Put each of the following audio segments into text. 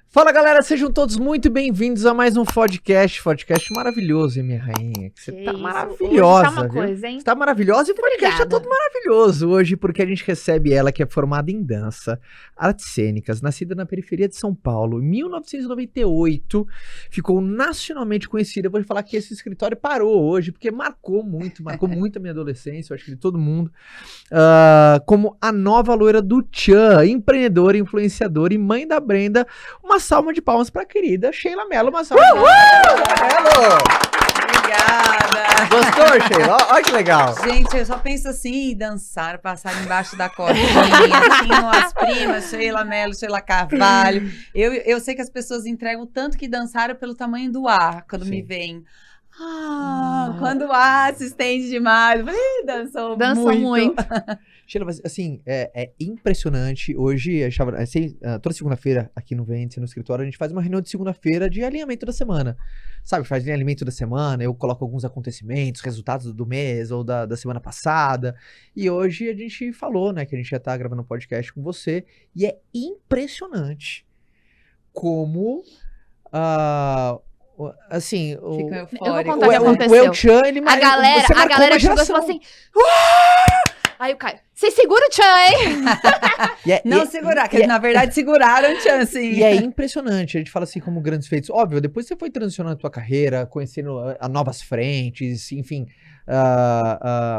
Fala galera, sejam todos muito bem-vindos a mais um podcast maravilhoso, hein, minha rainha? Que você tá isso. maravilhosa, Hoje tá uma viu? Coisa, hein? Você tá maravilhosa e o podcast é todo maravilhoso hoje, porque a gente recebe ela, que é formada em dança, artes cênicas, nascida na periferia de São Paulo, em 1998, ficou nacionalmente conhecida. Eu vou falar que esse escritório parou hoje, porque marcou muito a minha adolescência, eu acho que de todo mundo, como a nova loira do Tchan, empreendedora, influenciadora e mãe da Brenda. Uma salva de palmas pra querida Sheila Mello. Uma salva de palmas. Obrigada. Gostou, Sheila? Olha que legal. Gente, eu só penso assim em dançar, passar embaixo da cordinha, assim, as primas, Sheila Mello, Sheila Carvalho. Eu sei que as pessoas entregam tanto que dançaram pelo tamanho do ar, quando me veem. Quando o ar se estende demais. Eu falei, dançou muito. Sheila, mas assim, é impressionante. Hoje, a gente tava, toda segunda-feira aqui no Vente, no escritório, a gente faz uma reunião de segunda-feira de alinhamento da semana. Sabe, faz alinhamento da semana, eu coloco alguns acontecimentos, resultados do mês ou da semana passada. E hoje a gente falou, né, que a gente já tá gravando um podcast com você. E é impressionante como... assim, Fica eu vou contar eufórico. o que aconteceu. o El Chan, ele A galera chegou e falou assim... Aí o Caio, você segura o Tchan, hein? Não segurar, que na verdade seguraram o Tchan, sim. E é impressionante, a gente fala assim como grandes feitos. Óbvio, depois você foi transicionando a tua carreira, conhecendo a novas frentes, enfim.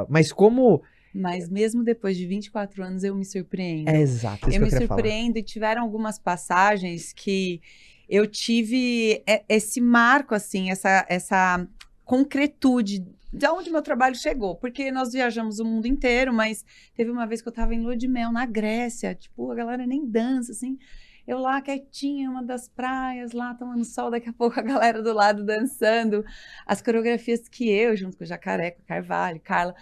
Mas como... Mas mesmo depois de 24 anos, eu me surpreendo. É exato, isso eu que eu me surpreendo e tiveram algumas passagens que eu tive esse marco, assim, essa concretude de onde meu trabalho chegou, porque nós viajamos o mundo inteiro, mas teve uma vez que eu tava em lua de mel na Grécia, tipo, a galera nem dança, assim, eu lá quietinha, uma das praias, lá tomando sol, daqui a pouco a galera do lado dançando, as coreografias que eu, junto com o Jacaré, com o Carvalho, Carla,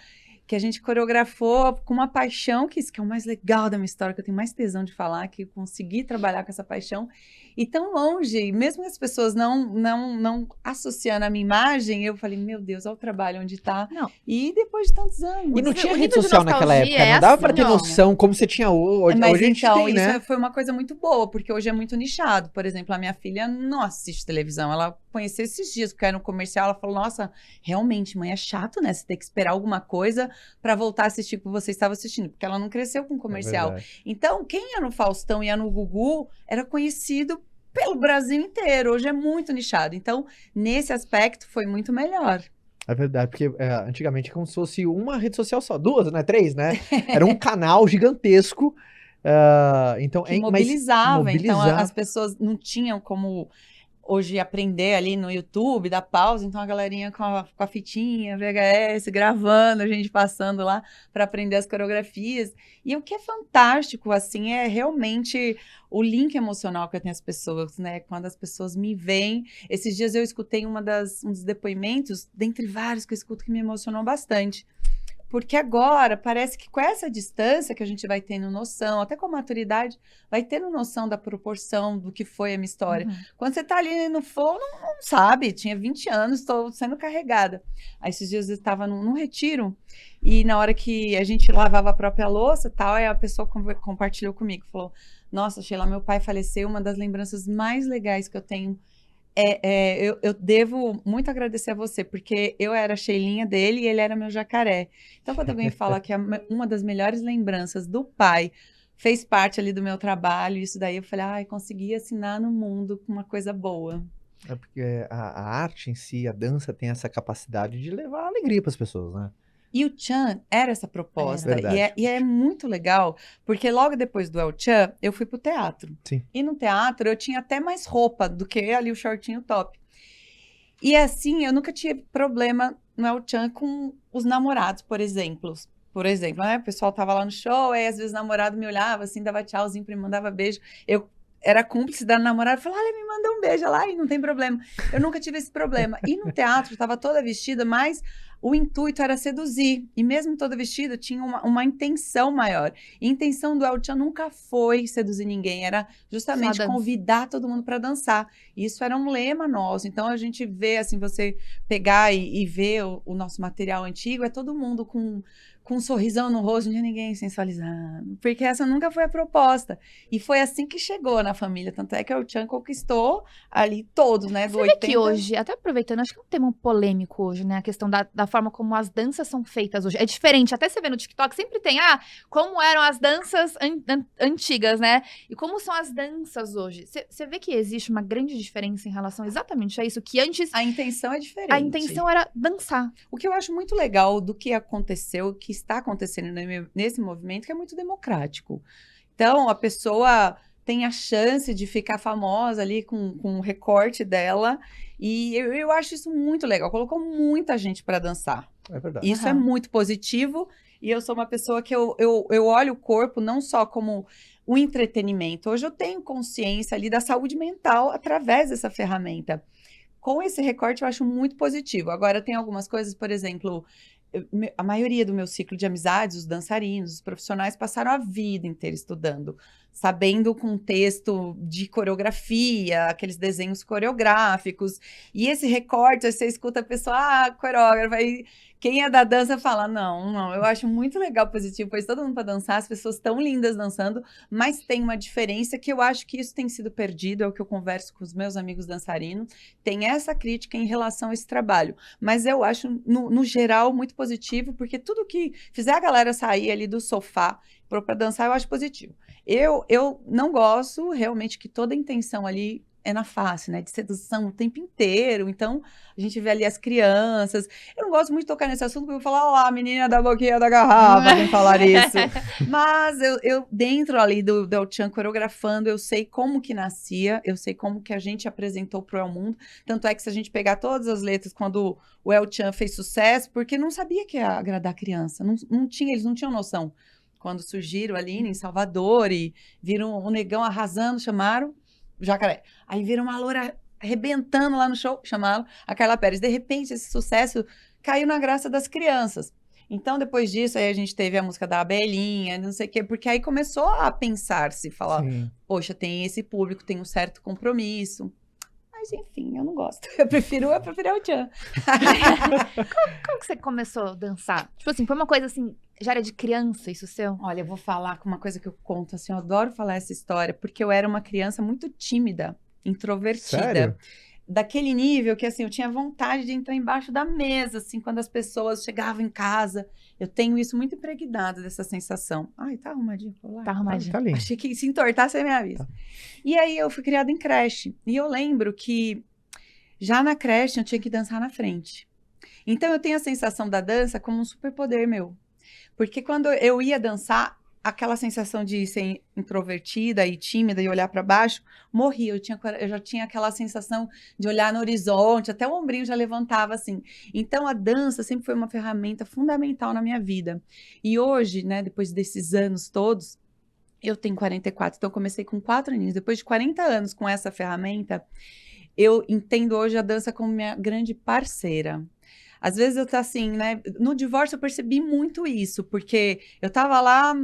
que a gente coreografou com uma paixão, que isso que é o mais legal da minha história, que eu tenho mais tesão de falar, que eu consegui trabalhar com essa paixão, e tão longe, mesmo que as pessoas não associando a minha imagem, eu falei, meu Deus, olha o trabalho onde tá, e depois de tantos anos. E não tinha rede social naquela época, não dava pra ter noção como você tinha hoje. Mas hoje então, a gente tem, isso né? foi uma coisa muito boa, porque hoje é muito nichado. Por exemplo, a minha filha não assiste televisão, ela conheceu esses dias, porque era no comercial, ela falou, nossa, realmente, mãe, é chato, né? Você ter que esperar alguma coisa pra voltar a assistir o que você estava assistindo, porque ela não cresceu com comercial. Então, quem ia no Faustão e ia no Gugu, era conhecido pelo Brasil inteiro. Hoje é muito nichado. Então, nesse aspecto, foi muito melhor. É verdade, porque antigamente é como se fosse uma rede social só, duas, né? Três, né? Era um canal gigantesco. Então, que mobilizava. Então, as pessoas não tinham como hoje aprender ali no YouTube, dar pausa. Então, a galerinha com a fitinha, VHS, gravando, a gente passando lá para aprender as coreografias. E o que é fantástico, assim, é realmente o link emocional que eu tenho as pessoas, né? Quando as pessoas me veem. Esses dias eu escutei um dos depoimentos, dentre vários que eu escuto, que me emocionou bastante. Porque agora, parece que com essa distância que a gente vai tendo noção, até com a maturidade, vai tendo noção da proporção do que foi a minha história. Quando você tá ali no flow, não sabe, tinha 20 anos, estou sendo carregada. Aí esses dias eu estava num retiro, e na hora que a gente lavava a própria louça e tal, aí a pessoa compartilhou comigo, falou, nossa, Sheila, meu pai faleceu, uma das lembranças mais legais que eu tenho eu devo muito agradecer a você, porque eu era a Sheilinha dele e ele era meu jacaré. Então, quando alguém fala que uma das melhores lembranças do pai fez parte ali do meu trabalho, isso daí eu falei, consegui assinar no mundo com uma coisa boa. É porque a arte em si, a dança tem essa capacidade de levar alegria para as pessoas, né? E o Tchan era essa proposta, e é muito legal, porque logo depois do El Tchan, eu fui pro teatro. Sim. E no teatro eu tinha até mais roupa do que ali o shortinho top. E assim, eu nunca tive problema no El Tchan com os namorados, por exemplo. Né? O pessoal tava lá no show, aí às vezes o namorado me olhava assim, dava tchauzinho pra mim, mandava beijo. Eu era cúmplice da namorada, falava, olha, me manda um beijo lá, e não tem problema. Eu nunca tive esse problema. E no teatro, eu tava toda vestida, mas o intuito era seduzir. E mesmo toda vestida, tinha uma intenção maior. E a intenção do El Tchan nunca foi seduzir ninguém, era justamente convidar todo mundo para dançar. E isso era um lema nosso. Então, a gente vê, assim, você pegar e ver o nosso material antigo, é todo mundo com com um sorrisão no rosto, não tinha ninguém sensualizado. Porque essa nunca foi a proposta. E foi assim que chegou na família. Tanto é que o Tchan conquistou ali todos, né? Do Você 80... vê que hoje, até aproveitando, acho que é um tema polêmico hoje, né? A questão da forma como as danças são feitas hoje. É diferente. Até você vê no TikTok, sempre tem, como eram as danças antigas, né? E como são as danças hoje. Você vê que existe uma grande diferença em relação exatamente a isso, que antes... A intenção é diferente. A intenção era dançar. O que eu acho muito legal do que aconteceu, que está acontecendo nesse movimento, que é muito democrático. Então, a pessoa tem a chance de ficar famosa ali com o recorte dela, e eu acho isso muito legal. Colocou muita gente para dançar. É verdade. Isso é muito positivo, e eu sou uma pessoa que eu olho o corpo não só como o entretenimento. Hoje eu tenho consciência ali da saúde mental através dessa ferramenta. Com esse recorte eu acho muito positivo. Agora tem algumas coisas, por exemplo, a maioria do meu ciclo de amizades, os dançarinos, os profissionais passaram a vida inteira estudando, sabendo o contexto de coreografia, aqueles desenhos coreográficos. E esse recorte, você escuta a pessoa, coreógrafa, e quem é da dança fala, não, eu acho muito legal, positivo, pois todo mundo para dançar, as pessoas tão lindas dançando, mas tem uma diferença que eu acho que isso tem sido perdido, é o que eu converso com os meus amigos dançarinos, tem essa crítica em relação a esse trabalho, mas eu acho, no geral, muito positivo, porque tudo que fizer a galera sair ali do sofá para dançar, eu acho positivo. Eu não gosto, realmente, que toda a intenção ali é na face, né? De sedução o tempo inteiro. Então, a gente vê ali as crianças. Eu não gosto muito de tocar nesse assunto, porque eu vou falar, lá, a menina da boquinha da garrafa, vem falar isso. Mas eu dentro ali do El Tchan coreografando, eu sei como que nascia, eu sei como que a gente apresentou pro El Mundo. Tanto é que se a gente pegar todas as letras, quando o El Tchan fez sucesso, porque não sabia que ia agradar a criança. Eles não tinham noção. Quando surgiram ali em Salvador e viram o negão arrasando, chamaram o Jacaré. Aí viram uma loura arrebentando lá no show, chamaram a Carla Pérez. De repente, esse sucesso caiu na graça das crianças. Então, depois disso, aí a gente teve a música da Abelhinha, não sei o quê, porque aí começou a pensar-se, falar, poxa, tem esse público, tem um certo compromisso. Mas, enfim, eu não gosto. Eu prefiro o Tchan. Como que você começou a dançar? Tipo assim, foi uma coisa assim, já era de criança isso seu? Olha, eu vou falar com uma coisa que eu conto, assim, eu adoro falar essa história, porque eu era uma criança muito tímida, introvertida. Sério? Daquele nível que, assim, eu tinha vontade de entrar embaixo da mesa, assim, quando as pessoas chegavam em casa. Eu tenho isso muito impregnado dessa sensação. Ai, tá arrumadinho por lá? Tá arrumadinho. Tá lindo. Achei que se entortar, você me avisa. Tá. E aí, eu fui criada em creche. E eu lembro que, já na creche, eu tinha que dançar na frente. Então, eu tenho a sensação da dança como um superpoder meu. Porque quando eu ia dançar, aquela sensação de ser introvertida e tímida e olhar para baixo, morria. Eu já tinha aquela sensação de olhar no horizonte, até o ombrinho já levantava assim. Então, a dança sempre foi uma ferramenta fundamental na minha vida. E hoje, né, depois desses anos todos, eu tenho 44, então eu comecei com 4 aninhos. Depois de 40 anos com essa ferramenta, eu entendo hoje a dança como minha grande parceira. Às vezes eu tô assim, né, no divórcio eu percebi muito isso, porque eu tava lá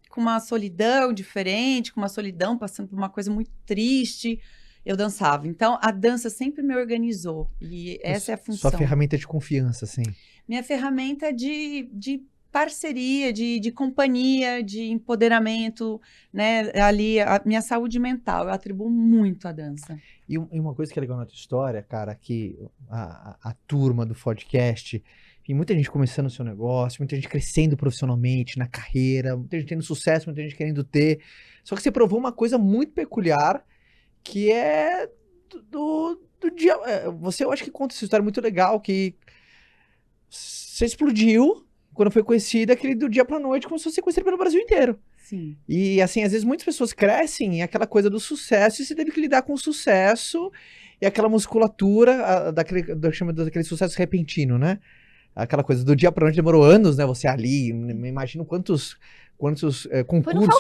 com uma solidão diferente, com uma solidão, passando por uma coisa muito triste, eu dançava. Então, a dança sempre me organizou, e essa é a função. Sua ferramenta de confiança, assim. Minha ferramenta de parceria, de companhia, de empoderamento, né, ali, a minha saúde mental, eu atribuo muito à dança. E uma coisa que é legal na tua história, cara, que a turma do podcast... Tem muita gente começando o seu negócio, muita gente crescendo profissionalmente, na carreira, muita gente tendo sucesso, muita gente querendo ter. Só que você provou uma coisa muito peculiar, que é do dia... Você, eu acho que conta essa história muito legal, que você explodiu quando foi conhecida, aquele do dia pra noite, como se fosse conhecida pelo Brasil inteiro. Sim. E, assim, às vezes muitas pessoas crescem em aquela coisa do sucesso, e você teve que lidar com o sucesso e aquela musculatura, daquele sucesso repentino, né? Aquela coisa do dia pra noite demorou anos, né? Você ali, me imagino quantos concursos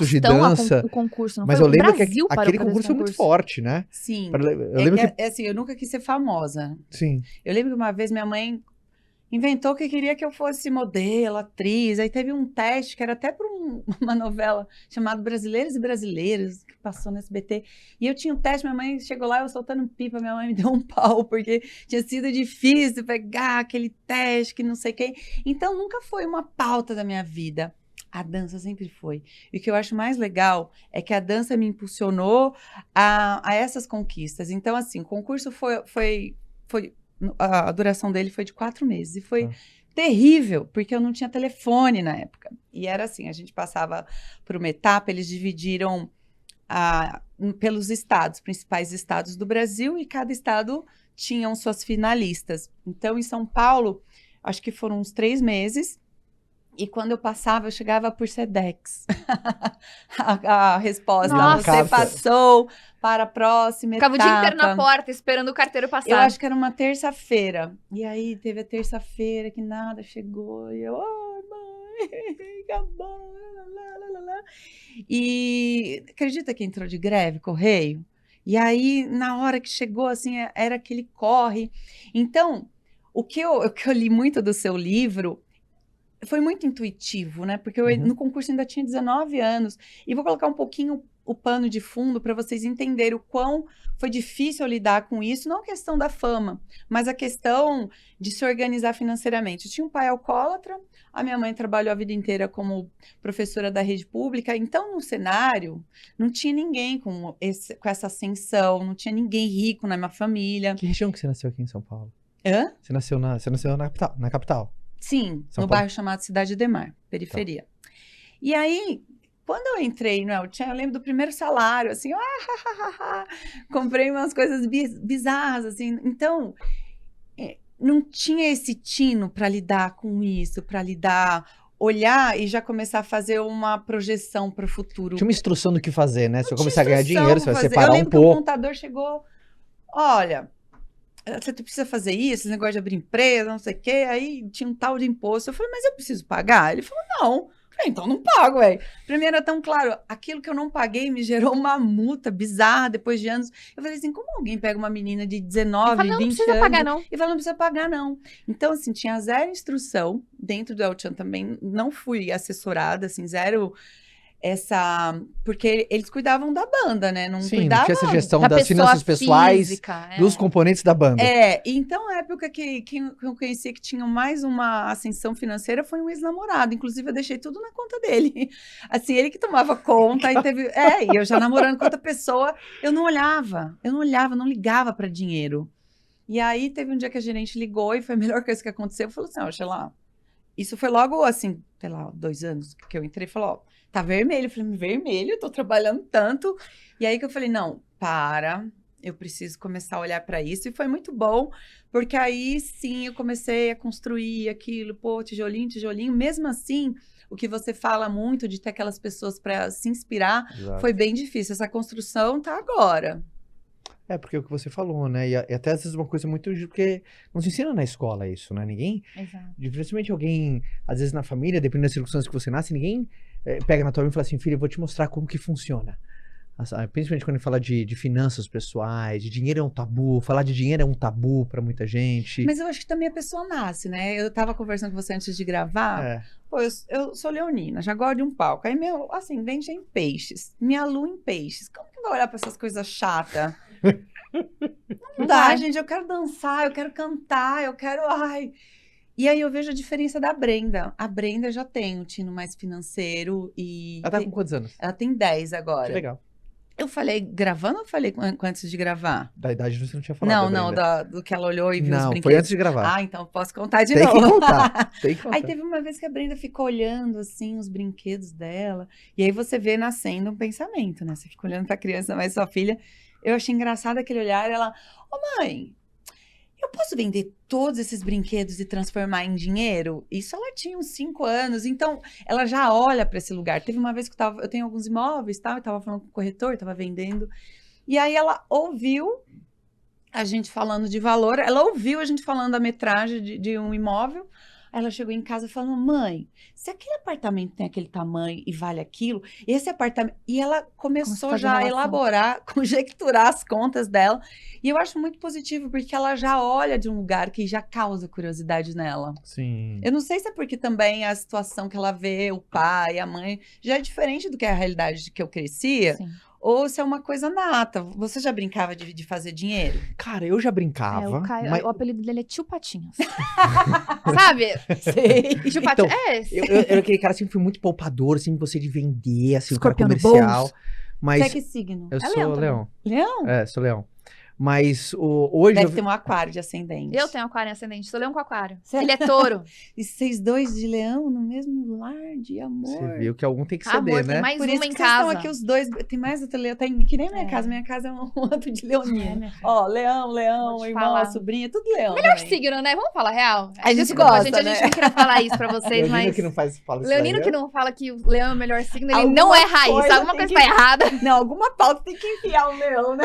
de dança. O concurso, não mas foi? eu lembro Brasil que aquele concurso foi muito forte, né? Sim. Eu lembro assim, eu nunca quis ser famosa. Sim. Eu lembro que uma vez minha mãe inventou que queria que eu fosse modelo, atriz. Aí teve um teste que era até para uma novela chamada Brasileiros e Brasileiras, que passou no SBT. E eu tinha um teste, minha mãe chegou lá, eu soltando pipa, minha mãe me deu um pau, porque tinha sido difícil pegar aquele teste, que não sei quem. Então, nunca foi uma pauta da minha vida. A dança sempre foi. E o que eu acho mais legal é que a dança me impulsionou a essas conquistas. Então, assim, o concurso a duração dele foi de 4 meses. E foi terrível, porque eu não tinha telefone na época. E era assim, a gente passava por uma etapa, eles dividiram pelos estados, principais estados do Brasil, e cada estado tinham suas finalistas. Então, em São Paulo, acho que foram uns 3 meses, e quando eu passava, eu chegava por SEDEX. a resposta, você passou para a próxima etapa. Ficava o dia inteiro na porta, esperando o carteiro passar. Eu acho que era uma terça-feira. E aí, teve a terça-feira que nada chegou. E eu, mãe, acabou. E acredita que entrou de greve, correio? E aí, na hora que chegou, assim, era aquele corre. Então, o que eu li muito do seu livro foi muito intuitivo, né? Porque eu no concurso ainda tinha 19 anos. E vou colocar um pouquinho o pano de fundo para vocês entenderem o quão foi difícil lidar com isso. Não a questão da fama, mas a questão de se organizar financeiramente. Eu tinha um pai alcoólatra, a minha mãe trabalhou a vida inteira como professora da rede pública. Então, no cenário, não tinha ninguém com essa ascensão, não tinha ninguém rico na minha família. Que região que você nasceu aqui em São Paulo? Hã? Você nasceu na capital? Sim, no bairro chamado Cidade Ademar, periferia. Tá. E aí, quando eu entrei no El Chan, eu lembro do primeiro salário, assim, comprei umas coisas bizarras, assim. Então, não tinha esse tino para lidar com isso, para olhar e já começar a fazer uma projeção para o futuro. Tinha uma instrução do que fazer, né? Se eu começar a ganhar dinheiro, você vai separar um pouco. Eu lembro que o contador chegou, olha, você precisa fazer isso, esse negócio de abrir empresa, não sei o quê. Aí tinha um tal de imposto. Eu falei, mas eu preciso pagar? Ele falou, não. Eu falei, então não pago, velho. Primeiro, é tão claro, aquilo que eu não paguei me gerou uma multa bizarra depois de anos. Eu falei assim, como alguém pega uma menina de 19, 20 anos... Não precisa pagar, não. E fala, não precisa pagar, não. Então, assim, tinha zero instrução. Dentro do El Chan também, não fui assessorada, assim, zero... porque eles cuidavam da banda, né? Não cuidavam, não tinha essa gestão das finanças pessoais, física, dos componentes da banda. Então a época que eu conheci que tinha mais uma ascensão financeira foi um ex-namorado. Inclusive, eu deixei tudo na conta dele. Assim, ele que tomava conta. E eu já namorando com outra pessoa, eu não não ligava para dinheiro. E aí, teve um dia que a gerente ligou e foi a melhor coisa que aconteceu. Falou assim, sei lá, isso foi logo assim, sei lá, 2 anos que eu entrei e falou, tá vermelho. Eu falei, vermelho? Eu tô trabalhando tanto. E aí que eu falei, não, eu preciso começar a olhar para isso. E foi muito bom, porque aí sim eu comecei a construir aquilo, tijolinho, tijolinho. Mesmo assim, o que você fala muito de ter aquelas pessoas para se inspirar, foi bem difícil. Essa construção tá agora. Porque é o que você falou, né? E até às vezes uma coisa muito... Porque não se ensina na escola isso, né? Ninguém... Exato. Dificilmente alguém, às vezes na família, dependendo das circunstâncias que você nasce, ninguém pega na tua mão e fala assim, filho, eu vou te mostrar como que funciona. Principalmente quando fala de finanças pessoais, de dinheiro é um tabu, falar de dinheiro é um tabu pra muita gente. Mas eu acho que também a pessoa nasce, né? Eu tava conversando com você antes de gravar. Eu sou leonina, já gosto de um palco. Aí meu ascendente é em peixes, minha lua em peixes. Como que vai olhar pra essas coisas chatas? Não dá, gente. Eu quero dançar, eu quero cantar, eu quero... E aí eu vejo a diferença da Brenda. A Brenda já tem um tino mais financeiro e... Ela tá com quantos anos? Ela tem 10 agora. Que legal. Eu falei gravando ou falei antes de gravar? Da idade você não tinha falado. Não, do que ela olhou e viu os brinquedos. Não, foi antes de gravar. Então posso contar de novo. Tem que contar. Aí teve uma vez que a Brenda ficou olhando, assim, os brinquedos dela. E aí você vê nascendo um pensamento, né? Você fica olhando pra criança, mas sua filha... Eu achei engraçado aquele olhar. Ela, mãe, eu posso vender todos esses brinquedos e transformar em dinheiro? Isso ela tinha uns 5 anos, então ela já olha para esse lugar. Teve uma vez que eu tenho alguns imóveis, eu tava falando com o corretor, tava vendendo, e aí ela ouviu a gente falando de valor, ela ouviu a gente falando da metragem de um imóvel, Aí ela chegou em casa falando, mãe, se aquele apartamento tem aquele tamanho e vale aquilo, esse apartamento... E ela começou já a elaborar, conjecturar as contas dela. E eu acho muito positivo, porque ela já olha de um lugar que já causa curiosidade nela. Sim. Eu não sei se é porque também a situação que ela vê, o pai, a mãe, já é diferente do que é a realidade de que eu crescia. Sim. Ou se é uma coisa nata. Você já brincava de fazer dinheiro? Cara, eu já brincava. O Caio, mas... o apelido dele é Tio Patinhas. Sabe? Sei. Tio Patinhas. Então, É esse. eu era aquele cara, sempre fui muito poupador, sempre gostei de vender, assim, o cara Escorpião no comercial. bolso. Mas Você é que signo? eu É sou leão também. leão. Leão? É, sou leão. Mas hoje Deve ter um aquário de ascendente. Eu tenho aquário em ascendente, sou leão com aquário. Você- Ele é touro. E vocês dois de leão no mesmo lar de amor. você viu que algum tem que Amor, ceder, tem né? mais Por uma isso em que vocês estão casa. aqui os dois. Tem mais outro leão. Tem, que nem minha casa. Minha casa é um outro de leonino. minha filha. Ó, leão, Vou te irmão, falar. sobrinha, tudo leão. Melhor também. signo, né? Vamos falar real. A gente Desculpa, gosta, a gente né? não queria falar isso pra vocês, Leonino mas... que não fala isso Leonino daí, que não fala que o leão é o melhor signo, ele Alguma não é raiz. coisa Alguma tem coisa que- tá errada. Não, alguma pauta tem que enfiar o leão, né?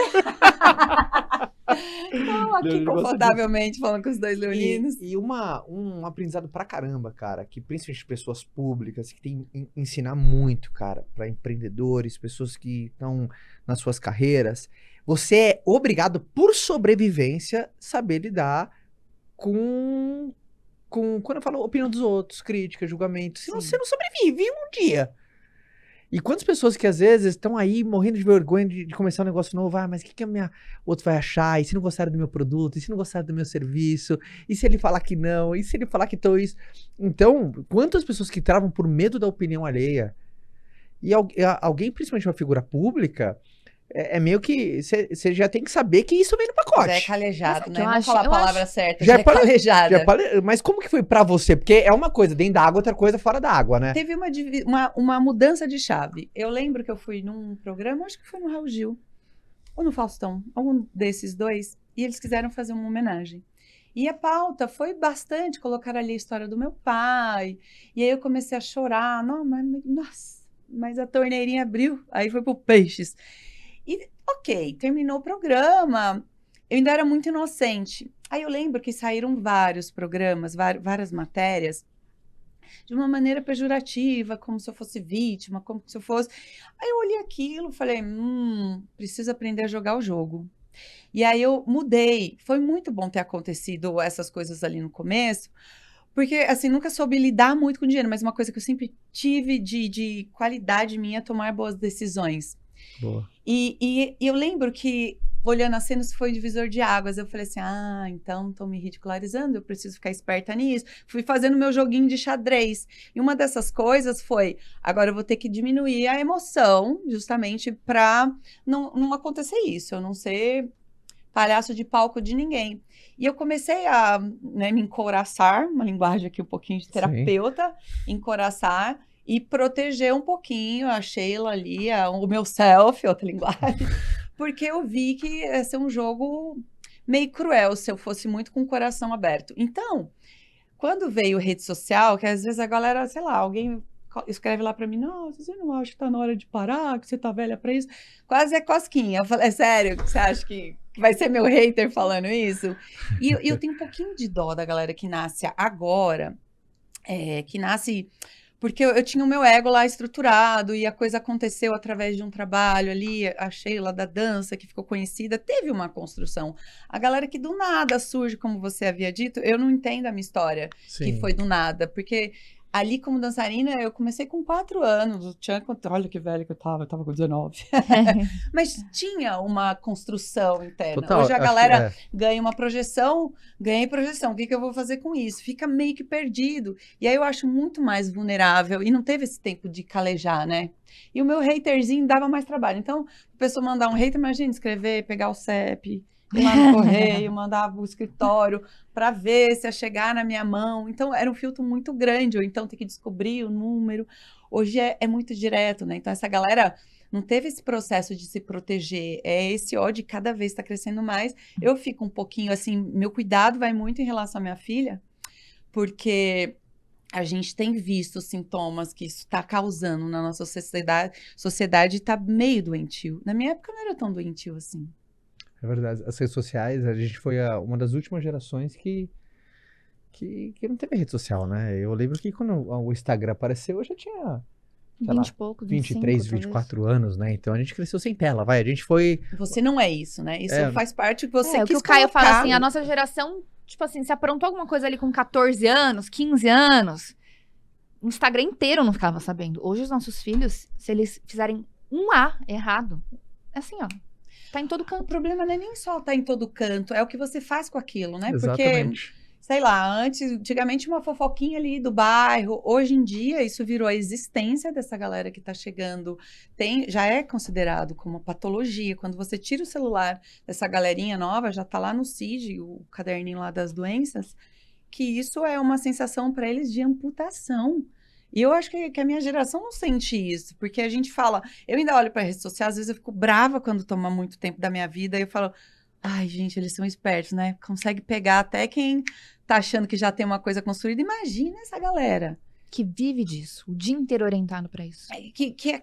Então, aqui Leonino gosta confortavelmente falando com os dois leoninos. E um aprendizado pra caramba, cara, que principalmente pessoas públicas, que tem que ensinar muito, cara, pra empreendedores, pessoas que estão nas suas carreiras. Você é obrigado, por sobrevivência, saber lidar com quando eu falo opinião dos outros, crítica, julgamento. Senão Sim. você não sobrevive um dia. E quantas pessoas que às vezes estão aí morrendo de vergonha de começar um negócio novo, mas o que o outro vai achar? E se não gostarem do meu produto? E se não gostarem do meu serviço? E se ele falar que não? E se ele falar que tô isso? Então, quantas pessoas que travam por medo da opinião alheia? E alguém, principalmente uma figura pública, é meio que você já tem que saber que isso vem no pacote. Já é calejado, Mas né? eu Não acho- falar a eu palavra acho- certa, Já já é é pale- calejada. Mas como que foi pra você? Porque é uma coisa dentro da água, outra coisa fora da água, né? Teve uma mudança de chave. Eu lembro que eu fui num programa, acho que foi no Raul Gil, ou no Faustão, algum desses dois, e eles quiseram fazer uma homenagem. E a pauta foi bastante colocar ali a história do meu pai. E aí eu comecei a chorar. Não, mas a torneirinha abriu. Aí foi pro Peixes. E, ok, terminou o programa. Eu ainda era muito inocente. Aí eu lembro que saíram vários programas, várias matérias, de uma maneira pejorativa, como se eu fosse vítima, como se eu fosse... Aí eu olhei aquilo e falei, preciso aprender a jogar o jogo. E aí eu mudei. Foi muito bom ter acontecido essas coisas ali no começo, porque, assim, nunca soube lidar muito com dinheiro, mas uma coisa que eu sempre tive de qualidade minha é tomar boas decisões. Boa. E eu lembro que, olhando a cena, isso foi um divisor de águas. Eu falei assim, então estão me ridicularizando, eu preciso ficar esperta nisso. Fui fazendo meu joguinho de xadrez. E uma dessas coisas foi, agora eu vou ter que diminuir a emoção, justamente para não acontecer isso, eu não ser palhaço de palco de ninguém. E eu comecei a me encouraçar, uma linguagem aqui um pouquinho de terapeuta, encouraçar e proteger um pouquinho a Sheila ali, o meu self, outra linguagem, porque eu vi que ia ser um jogo meio cruel se eu fosse muito com o coração aberto. Então, quando veio rede social, que às vezes a galera, sei lá, alguém escreve lá pra mim, nossa, você não acha que tá na hora de parar, que você tá velha pra isso? Quase é cosquinha. Eu falei, é sério que você acha que vai ser meu hater falando isso? E eu tenho um pouquinho de dó da galera que nasce agora, que nasce... Porque eu tinha o meu ego lá estruturado e a coisa aconteceu através de um trabalho ali, a Sheila da dança, que ficou conhecida, teve uma construção. A galera que do nada surge, como você havia dito, eu não entendo a minha história, que foi do nada, porque... Ali, como dançarina, eu comecei com 4 anos. O Tchan, olha que velha que eu tava com 19. Mas tinha uma construção interna. Total, hoje a galera ganha uma projeção, ganhei projeção. O que eu vou fazer com isso? Fica meio que perdido. E aí eu acho muito mais vulnerável. E não teve esse tempo de calejar, né? E o meu haterzinho dava mais trabalho. Então, a pessoa mandar um hater, imagina, escrever, pegar o CEP... ir lá no correio, mandar pro escritório para ver se ia chegar na minha mão. Então, era um filtro muito grande, ou então ter que descobrir o número. Hoje é muito direto, né? Então, essa galera não teve esse processo de se proteger. Esse ódio cada vez está crescendo mais. Eu fico um pouquinho assim, meu cuidado vai muito em relação à minha filha, porque a gente tem visto os sintomas que isso está causando na nossa sociedade está meio doentio. Na minha época não era tão doentio assim. É verdade. As redes sociais, a gente foi uma das últimas gerações que que não teve rede social, né? Eu lembro que quando o Instagram apareceu, eu já tinha... 20 e pouco, 23, 24 anos, né? Então a gente cresceu sem tela, vai. A gente foi... Você não é isso, né? Isso faz parte que você quis o que o Caio fala assim, a nossa geração, tipo assim, se aprontou alguma coisa ali com 14 anos, 15 anos, o Instagram inteiro não ficava sabendo. Hoje os nossos filhos, se eles fizerem um A errado, é assim, ó, tá em todo canto. O problema não é nem só tá em todo canto, é o que você faz com aquilo, né? Exatamente. Porque... sei lá, antigamente uma fofoquinha ali do bairro, hoje em dia isso virou a existência dessa galera que tá chegando, já é considerado como uma patologia, quando você tira o celular dessa galerinha nova, já tá lá no CID, o caderninho lá das doenças, que isso é uma sensação para eles de amputação. E eu acho que a minha geração não sente isso, porque a gente fala, eu ainda olho para redes sociais, às vezes eu fico brava quando toma muito tempo da minha vida, e eu falo... ai, gente, eles são espertos, né? Consegue pegar até quem tá achando que já tem uma coisa construída. Imagina essa galera. Que vive disso, o dia inteiro orientado pra isso. Que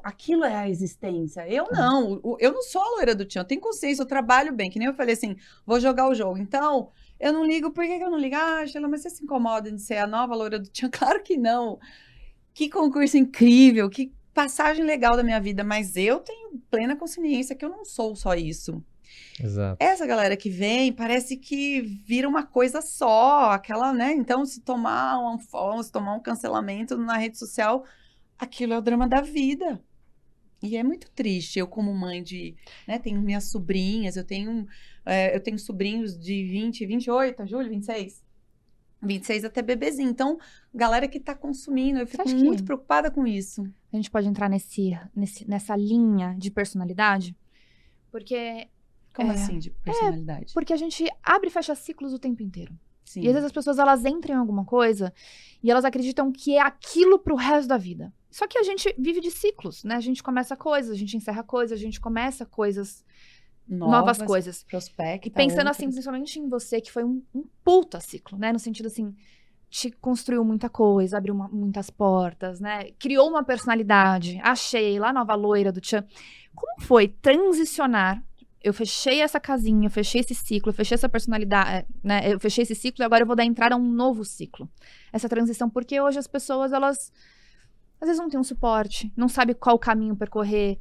aquilo é a existência. Eu não. Eu não sou a loira do tchan. Eu tenho consciência, eu trabalho bem. Que nem eu falei assim, vou jogar o jogo. Então, eu não ligo. Por que eu não ligo? Ah, Sheila, mas você se incomoda de ser a nova loira do tchan? Claro que não. Que concurso incrível, que passagem legal da minha vida. Mas eu tenho plena consciência que eu não sou só isso. Exato. Essa galera que vem, parece que vira uma coisa só, aquela, né? Então, se tomar um unfollow, se tomar um cancelamento na rede social, aquilo é o drama da vida. E é muito triste. Eu, como mãe de, né, tenho minhas sobrinhas, eu tenho sobrinhos de 20, 28, Júlio, 26? 26 até bebezinho. Então, galera que tá consumindo, eu fico muito preocupada com isso. A gente pode entrar nessa linha de personalidade? Porque... Como assim, de personalidade? Porque a gente abre e fecha ciclos o tempo inteiro. Sim. E às vezes as pessoas, elas entram em alguma coisa e elas acreditam que é aquilo pro resto da vida. Só que a gente vive de ciclos, né? A gente começa coisas, a gente encerra coisas, a gente começa coisas, novas coisas. Prospecta. E pensando assim, principalmente em você, que foi um puta ciclo, né? No sentido assim, te construiu muita coisa, abriu muitas portas, né? Criou uma personalidade, achei lá nova loira do tchan. Como foi transicionar? Eu fechei essa casinha, eu fechei esse ciclo, eu fechei essa personalidade, né? Eu fechei esse ciclo e agora eu vou dar entrada a um novo ciclo. Essa transição, porque hoje as pessoas, elas às vezes não têm um suporte, não sabe qual caminho percorrer.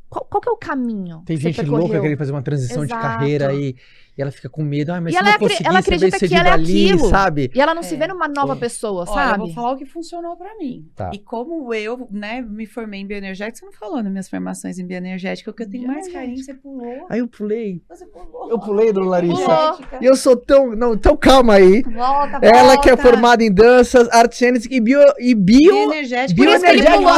Qual que é o caminho? Tem gente louca querendo fazer uma transição de carreira e ela fica com medo. Ah, mas se não conseguir, ela acredita que ela é aquilo, sabe? E ela não se vê numa nova pessoa, sabe? Olha, eu vou falar o que funcionou pra mim. Tá. E como eu, né, me formei em bioenergética, você não falou nas minhas formações em bioenergética, o que eu tenho mais carinho, você pulou. Aí eu pulei. Você pulou. Eu pulei, dona Larissa. Pulou. E eu sou tão... Não, então calma aí. Volta. Ela que é formada em danças, artes cênicas e bioenergética. Por isso que ele pulou.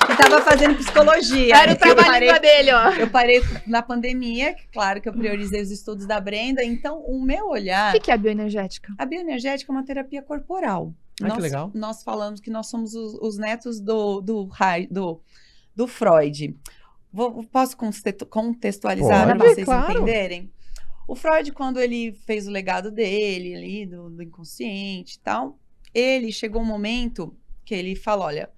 Eu tava fazendo psicologia. Era o trabalho dele, ó. Eu parei na pandemia, claro que eu priorizei os estudos da Brenda, então o meu olhar... O que é a bioenergética? A bioenergética é uma terapia corporal. Que legal. Nós falamos que nós somos os netos do Freud. Posso contextualizar para vocês entenderem? O Freud, quando ele fez o legado dele, ali, do inconsciente e tal, ele chegou um momento que ele falou, olha...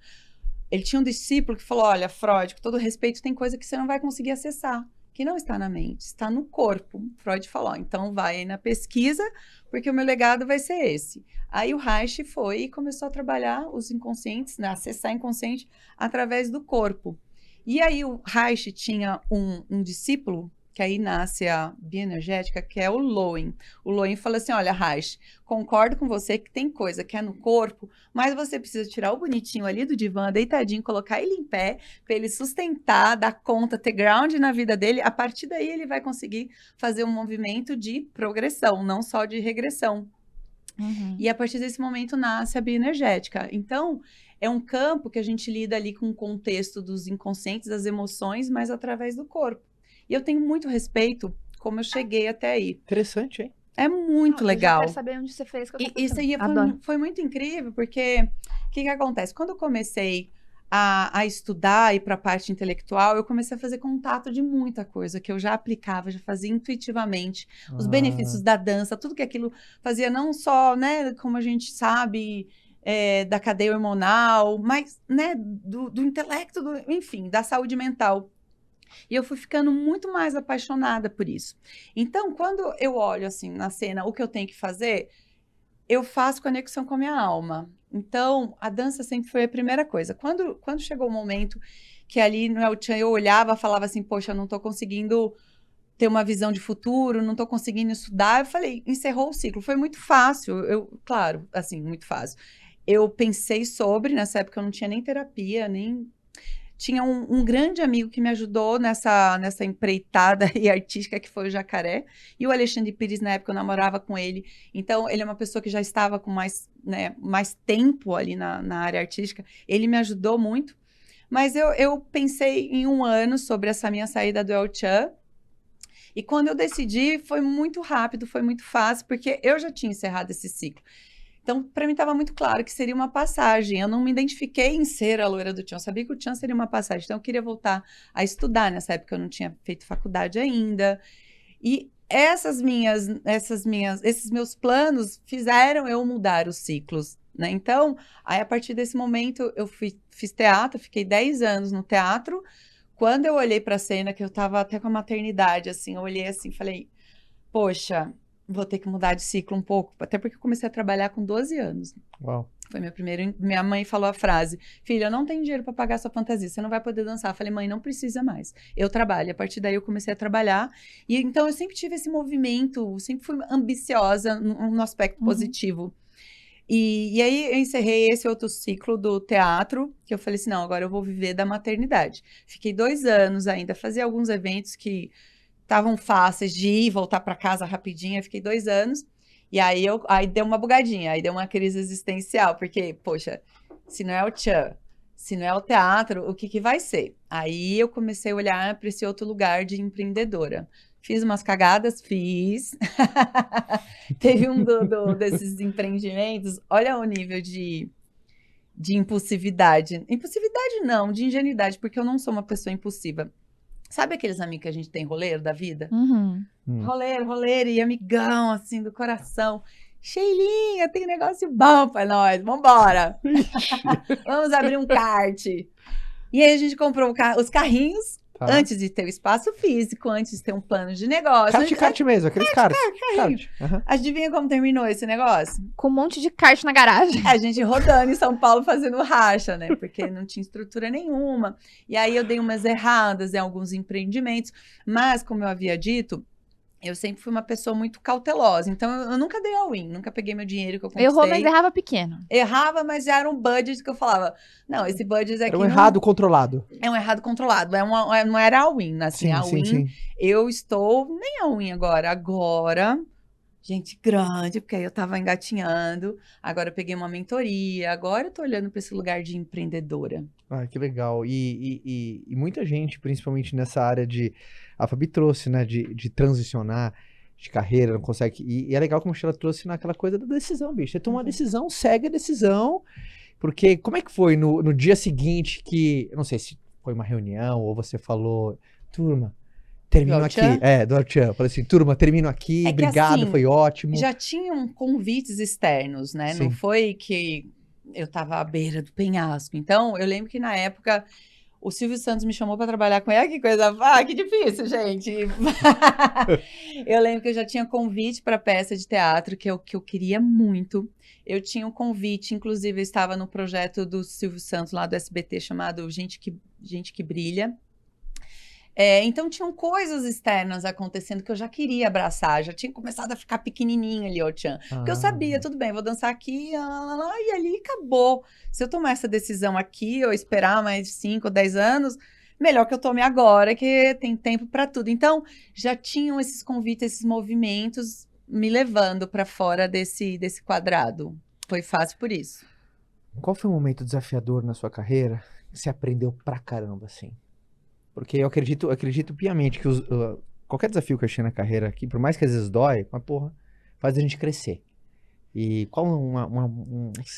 Ele tinha um discípulo que falou, olha, Freud, com todo respeito, tem coisa que você não vai conseguir acessar, que não está na mente, está no corpo. Freud falou, então vai aí na pesquisa, porque o meu legado vai ser esse. Aí o Reich foi e começou a trabalhar os inconscientes, né, acessar inconsciente através do corpo. E aí o Reich tinha um discípulo, que aí nasce a bioenergética, que é o Lowen. O Lowen fala assim, olha, Reich, concordo com você que tem coisa que é no corpo, mas você precisa tirar o bonitinho ali do divã, deitadinho, colocar ele em pé, para ele sustentar, dar conta, ter ground na vida dele. A partir daí ele vai conseguir fazer um movimento de progressão, não só de regressão. Uhum. E a partir desse momento nasce a bioenergética. Então, é um campo que a gente lida ali com o contexto dos inconscientes, das emoções, mas através do corpo. E eu tenho muito respeito como eu cheguei até aí. Interessante, hein? É muito legal. Eu já quero saber onde você fez. Que eu tô isso aí foi muito incrível, porque o que acontece? Quando eu comecei a estudar e para a parte intelectual, eu comecei a fazer contato de muita coisa que eu já aplicava, já fazia intuitivamente. Os benefícios da dança, tudo que aquilo fazia, não só, né, como a gente sabe... da cadeia hormonal, mas, né, do intelecto, enfim, da saúde mental. E eu fui ficando muito mais apaixonada por isso. Então, quando eu olho assim na cena, o que eu tenho que fazer, eu faço conexão com a minha alma. Então, a dança sempre foi a primeira coisa. Quando chegou o momento que ali no El Chan eu olhava, falava assim, poxa, eu não tô conseguindo ter uma visão de futuro, não tô conseguindo estudar, eu falei, encerrou o ciclo. Foi muito fácil, claro, assim, muito fácil. Eu pensei sobre, nessa época eu não tinha nem terapia, nem... Tinha um grande amigo que me ajudou nessa empreitada e artística que foi o Jacaré. E o Alexandre Pires, na época, eu namorava com ele. Então, ele é uma pessoa que já estava com mais tempo ali na área artística. Ele me ajudou muito. Mas eu pensei em 1 ano sobre essa minha saída do El Chan. E quando eu decidi, foi muito rápido, foi muito fácil, porque eu já tinha encerrado esse ciclo. Então, para mim, estava muito claro que seria uma passagem. Eu não me identifiquei em ser a loira do Tchan. Eu sabia que o Tchan seria uma passagem. Então, eu queria voltar a estudar. Nessa época, eu não tinha feito faculdade ainda. E esses meus planos fizeram eu mudar os ciclos, né? Então, aí, a partir desse momento, eu fiz teatro. Fiquei 10 anos no teatro. Quando eu olhei para a cena, que eu estava até com a maternidade, assim, eu olhei assim, falei, poxa... Vou ter que mudar de ciclo um pouco, até porque eu comecei a trabalhar com 12 anos. Uau. Foi meu primeiro... Minha mãe falou a frase, filha, eu não tenho dinheiro para pagar sua fantasia, você não vai poder dançar. Eu falei, mãe, não precisa mais. Eu trabalho. A partir daí eu comecei a trabalhar. E então eu sempre tive esse movimento, sempre fui ambiciosa no aspecto positivo. E aí eu encerrei esse outro ciclo do teatro, que eu falei assim, não, agora eu vou viver da maternidade. Fiquei 2 anos ainda, fazia alguns eventos que estavam fáceis de ir, voltar para casa rapidinho. Eu fiquei 2 anos. E aí deu uma bugadinha, aí deu uma crise existencial. Porque, poxa, se não é o Tchan, se não é o teatro, o que vai ser? Aí eu comecei a olhar para esse outro lugar de empreendedora. Fiz umas cagadas, fiz. Teve um desses empreendimentos. Olha o nível de impulsividade. Impulsividade não, de ingenuidade, porque eu não sou uma pessoa impulsiva. Sabe aqueles amigos que a gente tem roleiro da vida? Roleiro e amigão, assim, do coração. Sheilinha, tem negócio bom pra nós, vambora. Vamos abrir um kart. E aí a gente comprou os carrinhos, antes de ter o espaço físico, antes de ter um plano de negócio. Kart mesmo, aqueles kart. Adivinha como terminou esse negócio? Com um monte de kart na garagem. A gente rodando em São Paulo fazendo racha, né? Porque não tinha estrutura nenhuma. E aí eu dei umas erradas em alguns empreendimentos. Mas, como eu havia dito, eu sempre fui uma pessoa muito cautelosa. Então, eu nunca dei all-in, nunca peguei meu dinheiro que eu conquistei. Errou, mas errava pequeno. Errava, mas era um budget que eu falava, não, esse budget aqui... Era um errado controlado. É um errado controlado, não era all-in, assim, all-in. Eu estou, nem all-in agora, gente grande, porque aí eu tava engatinhando, agora eu peguei uma mentoria, agora eu tô olhando para esse lugar de empreendedora. Ah, que legal. E muita gente, principalmente nessa área de... A Fabi trouxe, né, de transicionar de carreira, não consegue... E é legal como ela trouxe naquela coisa da decisão, bicho. Você toma uma decisão, segue a decisão, porque como é que foi no dia seguinte que... Eu não sei se foi uma reunião ou você falou, turma, termino aqui. Do El Chan. Falei assim, turma, termino aqui, obrigado, assim, foi ótimo. Já tinham convites externos, né? Sim. Não foi que eu tava à beira do penhasco. Então, eu lembro que na época... O Silvio Santos me chamou para trabalhar com ele. Que coisa... que difícil, gente. Eu lembro que eu já tinha convite para peça de teatro, que eu queria muito. Eu tinha um convite, inclusive eu estava no projeto do Silvio Santos, lá do SBT, chamado Gente que Brilha. Então, tinham coisas externas acontecendo que eu já queria abraçar. Já tinha começado a ficar pequenininha ali, o Tchan. Porque eu sabia, tudo bem, vou dançar aqui, e ali acabou. Se eu tomar essa decisão aqui, ou esperar mais 5 ou 10 anos, melhor que eu tome agora, que tem tempo para tudo. Então, já tinham esses convites, esses movimentos me levando para fora desse quadrado. Foi fácil por isso. Qual foi o momento desafiador na sua carreira que você aprendeu pra caramba, assim? Porque eu acredito piamente que qualquer desafio que eu achei na carreira aqui, por mais que às vezes dói, mas porra, faz a gente crescer. E qual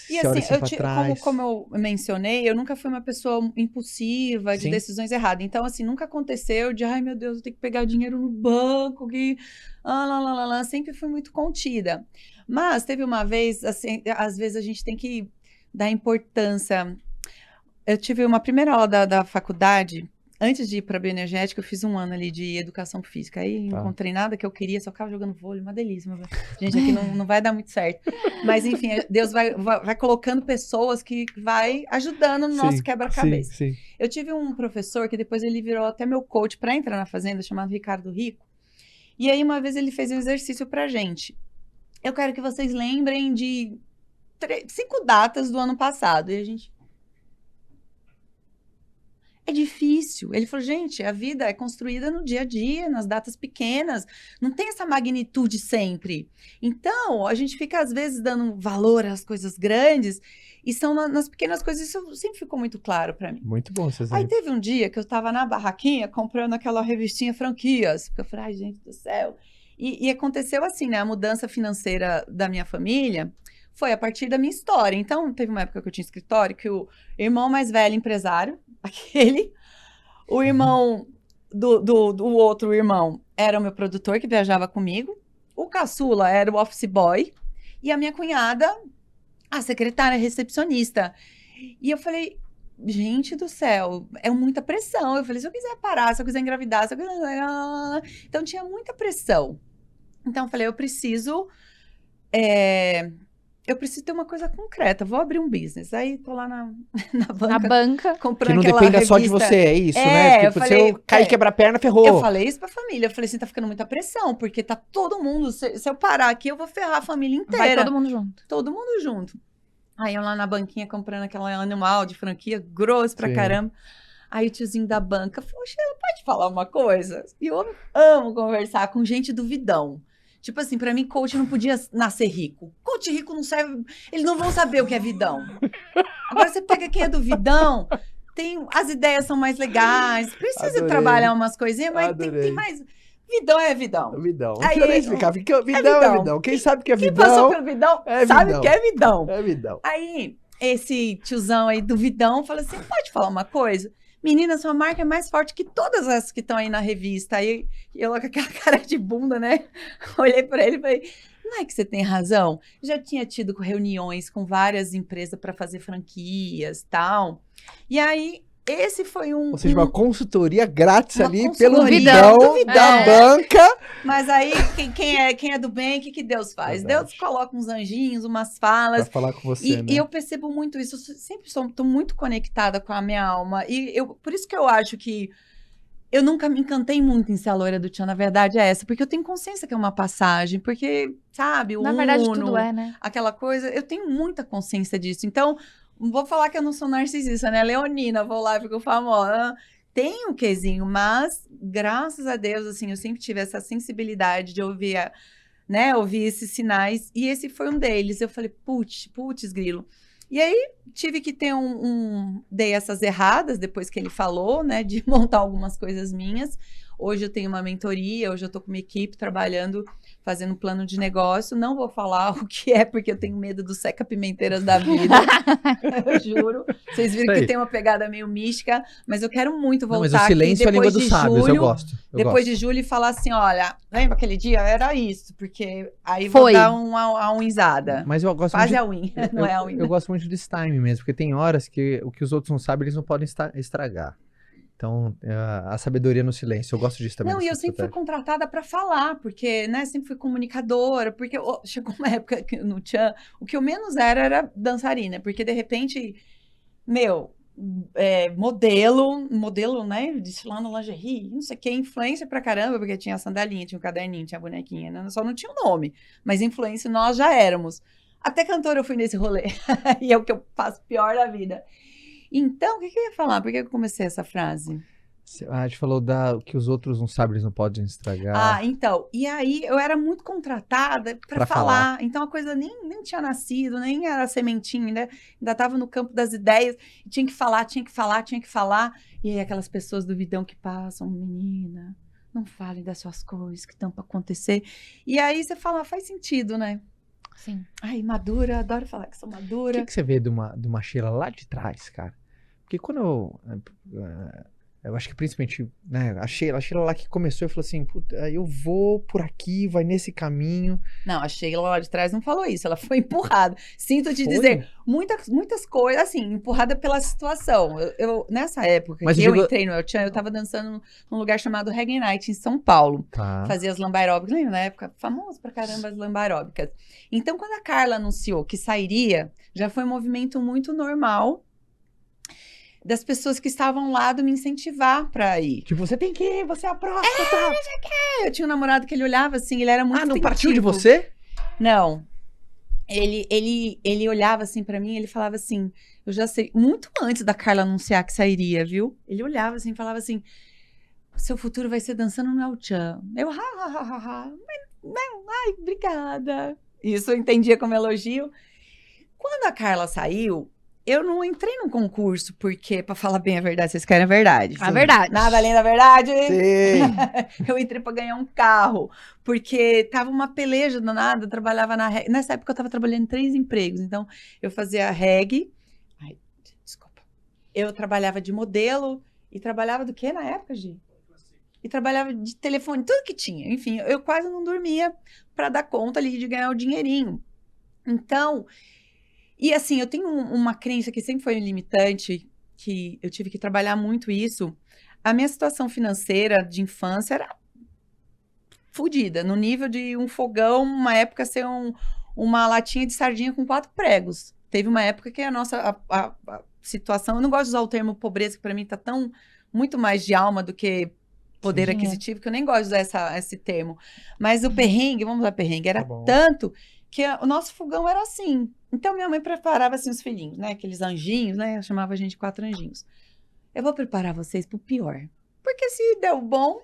e assim, como eu mencionei, eu nunca fui uma pessoa impulsiva, de decisões erradas. Então, assim, nunca aconteceu de, ai meu Deus, eu tenho que pegar dinheiro no banco, sempre fui muito contida. Mas teve uma vez, assim, às vezes a gente tem que dar importância. Eu tive uma primeira aula da faculdade, antes de ir pra bioenergética, eu fiz um ano ali de educação física. Aí não encontrei nada que eu queria, só ficava jogando vôlei, uma delícia. Gente, aqui não vai dar muito certo. Mas enfim, Deus vai colocando pessoas que vai ajudando no nosso quebra-cabeça. Eu tive um professor que depois ele virou até meu coach para entrar na fazenda, chamado Ricardo Rico. E aí uma vez ele fez um exercício pra gente. Eu quero que vocês lembrem de 5 datas do ano passado. E a gente... É difícil. Ele falou, gente, a vida é construída no dia a dia, nas datas pequenas. Não tem essa magnitude sempre. Então, a gente fica, às vezes, dando valor às coisas grandes e são nas pequenas coisas. Isso sempre ficou muito claro para mim. Muito bom, vocês. Aí teve um dia que eu estava na barraquinha comprando aquela revistinha Franquias. Porque eu falei, ai, gente do céu. E aconteceu assim, né? A mudança financeira da minha família foi a partir da minha história. Então, teve uma época que eu tinha escritório que o irmão mais velho, empresário, o irmão do outro irmão era o meu produtor que viajava comigo, o caçula era o office boy e a minha cunhada, a secretária recepcionista. E eu falei, gente do céu, é muita pressão. Eu falei, se eu quiser parar, se eu quiser engravidar, se eu quiser... Então tinha muita pressão. Então eu falei, eu preciso ter uma coisa concreta, vou abrir um business. Aí tô lá na banca comprando que não dependa só de você, é isso, né? Porque se eu cair e quebrar a perna, ferrou. Eu falei isso pra família, eu falei assim, tá ficando muita pressão, porque tá todo mundo, se eu parar aqui, eu vou ferrar a família inteira. Vai todo mundo junto. Todo mundo junto. Aí eu lá na banquinha comprando aquela animal de franquia, grosso pra caramba. Aí o tiozinho da banca falou, Sheila, pode falar uma coisa? E eu amo conversar com gente duvidão. Tipo assim, pra mim, coach não podia nascer rico. Coach rico não serve... Eles não vão saber o que é vidão. Agora, você pega quem é do vidão, as ideias são mais legais, precisa trabalhar umas coisinhas, mas tem mais... Vidão é vidão. Vidão. Não precisa nem explicar. Vidão é vidão. Quem sabe que é vidão... Quem passou pelo vidão sabe o que é vidão. É vidão. Aí, esse tiozão aí do vidão fala assim, pode falar uma coisa? Menina, sua marca é mais forte que todas as que estão aí na revista. Aí eu com aquela cara de bunda, né? Olhei para ele e falei, não é que você tem razão? Já tinha tido reuniões com várias empresas para fazer franquias e tal. E aí, esse foi Ou seja, uma consultoria grátis ali pelo vidão da banca. Mas aí, quem é do bem, o que Deus faz? Verdade. Deus coloca uns anjinhos, umas falas. Pra falar com você, né? E eu percebo muito isso. Eu sempre estou muito conectada com a minha alma. E por isso que eu acho que eu nunca me encantei muito em ser a loira do tchan. Na verdade é essa. Porque eu tenho consciência que é uma passagem. Porque, sabe, na verdade tudo é, né? Aquela coisa, eu tenho muita consciência disso. Então... Não vou falar que eu não sou narcisista, né? Leonina, vou lá e fico famosa. Tem um quezinho, mas, graças a Deus, assim, eu sempre tive essa sensibilidade de ouvir, ouvir esses sinais. E esse foi um deles. Eu falei, putz, grilo. E aí, tive que ter dei essas erradas, depois que ele falou, né? De montar algumas coisas minhas. Hoje eu tenho uma mentoria, hoje eu tô com uma equipe trabalhando, fazendo um plano de negócio. Não vou falar o que é, porque eu tenho medo do seca-pimenteiras da vida. Eu juro. Vocês viram que tem uma pegada meio mística, mas eu quero muito voltar aqui. Mas o silêncio é a língua dos sábios, eu gosto. Depois de julho e falar assim, olha, lembra aquele dia? Era isso, porque aí vou dar uma unzada. Mas eu gosto Quase a win, não é a win. Eu gosto muito desse time mesmo, porque tem horas que o que os outros não sabem, eles não podem estragar. Então, a sabedoria no silêncio, eu gosto disso também. Não, e eu sempre fui contratada para falar, porque, né, sempre fui comunicadora, porque chegou uma época que no tchan, o que eu menos era dançarina, porque de repente, modelo, né, desfilando lingerie, não sei o que, influência pra caramba, porque tinha a sandalinha, tinha o caderninho, tinha a bonequinha, né, só não tinha o nome, mas influência nós já éramos. Até cantora eu fui nesse rolê, e é o que eu faço pior da vida. Então, o que eu ia falar? Por que eu comecei essa frase? A gente falou que os outros não sabem, eles não podem estragar. Então. E aí, eu era muito contratada para falar. Então, a coisa nem tinha nascido, nem era sementinha, né? Ainda estava no campo das ideias. E tinha que falar. E aí, aquelas pessoas do vidão que passam, menina, não falem das suas coisas que estão para acontecer. E aí, você fala, faz sentido, né? Sim. Ai, madura, adoro falar que sou madura. O que você vê de uma Sheila lá de trás, cara? Porque quando Eu acho que principalmente, né, a Sheila lá que começou e falou assim, puta, eu vou por aqui, vai nesse caminho. Não, a Sheila lá de trás não falou isso, ela foi empurrada. Sinto te Foi? dizer, muitas coisas, assim, empurrada pela situação. Nessa época Mas que eu eu digo- entrei no El Chan, eu tava dançando num lugar chamado Reggae Night, em São Paulo. Tá. Fazia as lamba aeróbicas, lembra na época? Famoso pra caramba as lamba aeróbicas. Então, quando a Carla anunciou que sairia, já foi um movimento muito normal das pessoas que estavam lá me incentivar pra ir. Tipo, você tem que ir, você é a próxima, tá? Eu tinha um namorado que ele olhava assim, ele era muito Não partiu de instintivo. você? Não. Ele olhava assim pra mim, ele falava assim, eu já sei, muito antes da Carla anunciar que sairia, viu? Ele olhava assim, falava assim, seu futuro vai ser dançando no El Chan. Eu, mas não, ai, obrigada. Isso eu entendia como elogio. Quando a Carla saiu, eu não entrei num concurso, porque, pra falar bem a verdade, vocês querem a verdade. A verdade. Nada além da verdade. Sim. Eu entrei pra ganhar um carro, porque tava uma peleja danada, eu trabalhava na REG. Nessa época eu tava trabalhando em 3 empregos, então eu fazia a REG. Ai, desculpa. Eu trabalhava de modelo e trabalhava do que na época, Gi? E trabalhava de telefone, tudo que tinha. Enfim, eu quase não dormia pra dar conta ali de ganhar o dinheirinho. Então, e assim, eu tenho uma crença que sempre foi limitante, que eu tive que trabalhar muito isso. A minha situação financeira de infância era fodida, no nível de um fogão, uma época ser uma latinha de sardinha com 4 pregos. Teve uma época que a nossa a situação, eu não gosto de usar o termo pobreza, que para mim tá tão muito mais de alma do que poder aquisitivo, que eu nem gosto de usar esse termo. Mas o perrengue, vamos usar perrengue, era tanto que o nosso fogão era assim. Então minha mãe preparava assim os filhinhos, né? Aqueles anjinhos, né? Eu chamava a gente de 4 anjinhos. Eu vou preparar vocês pro pior. Porque se deu bom,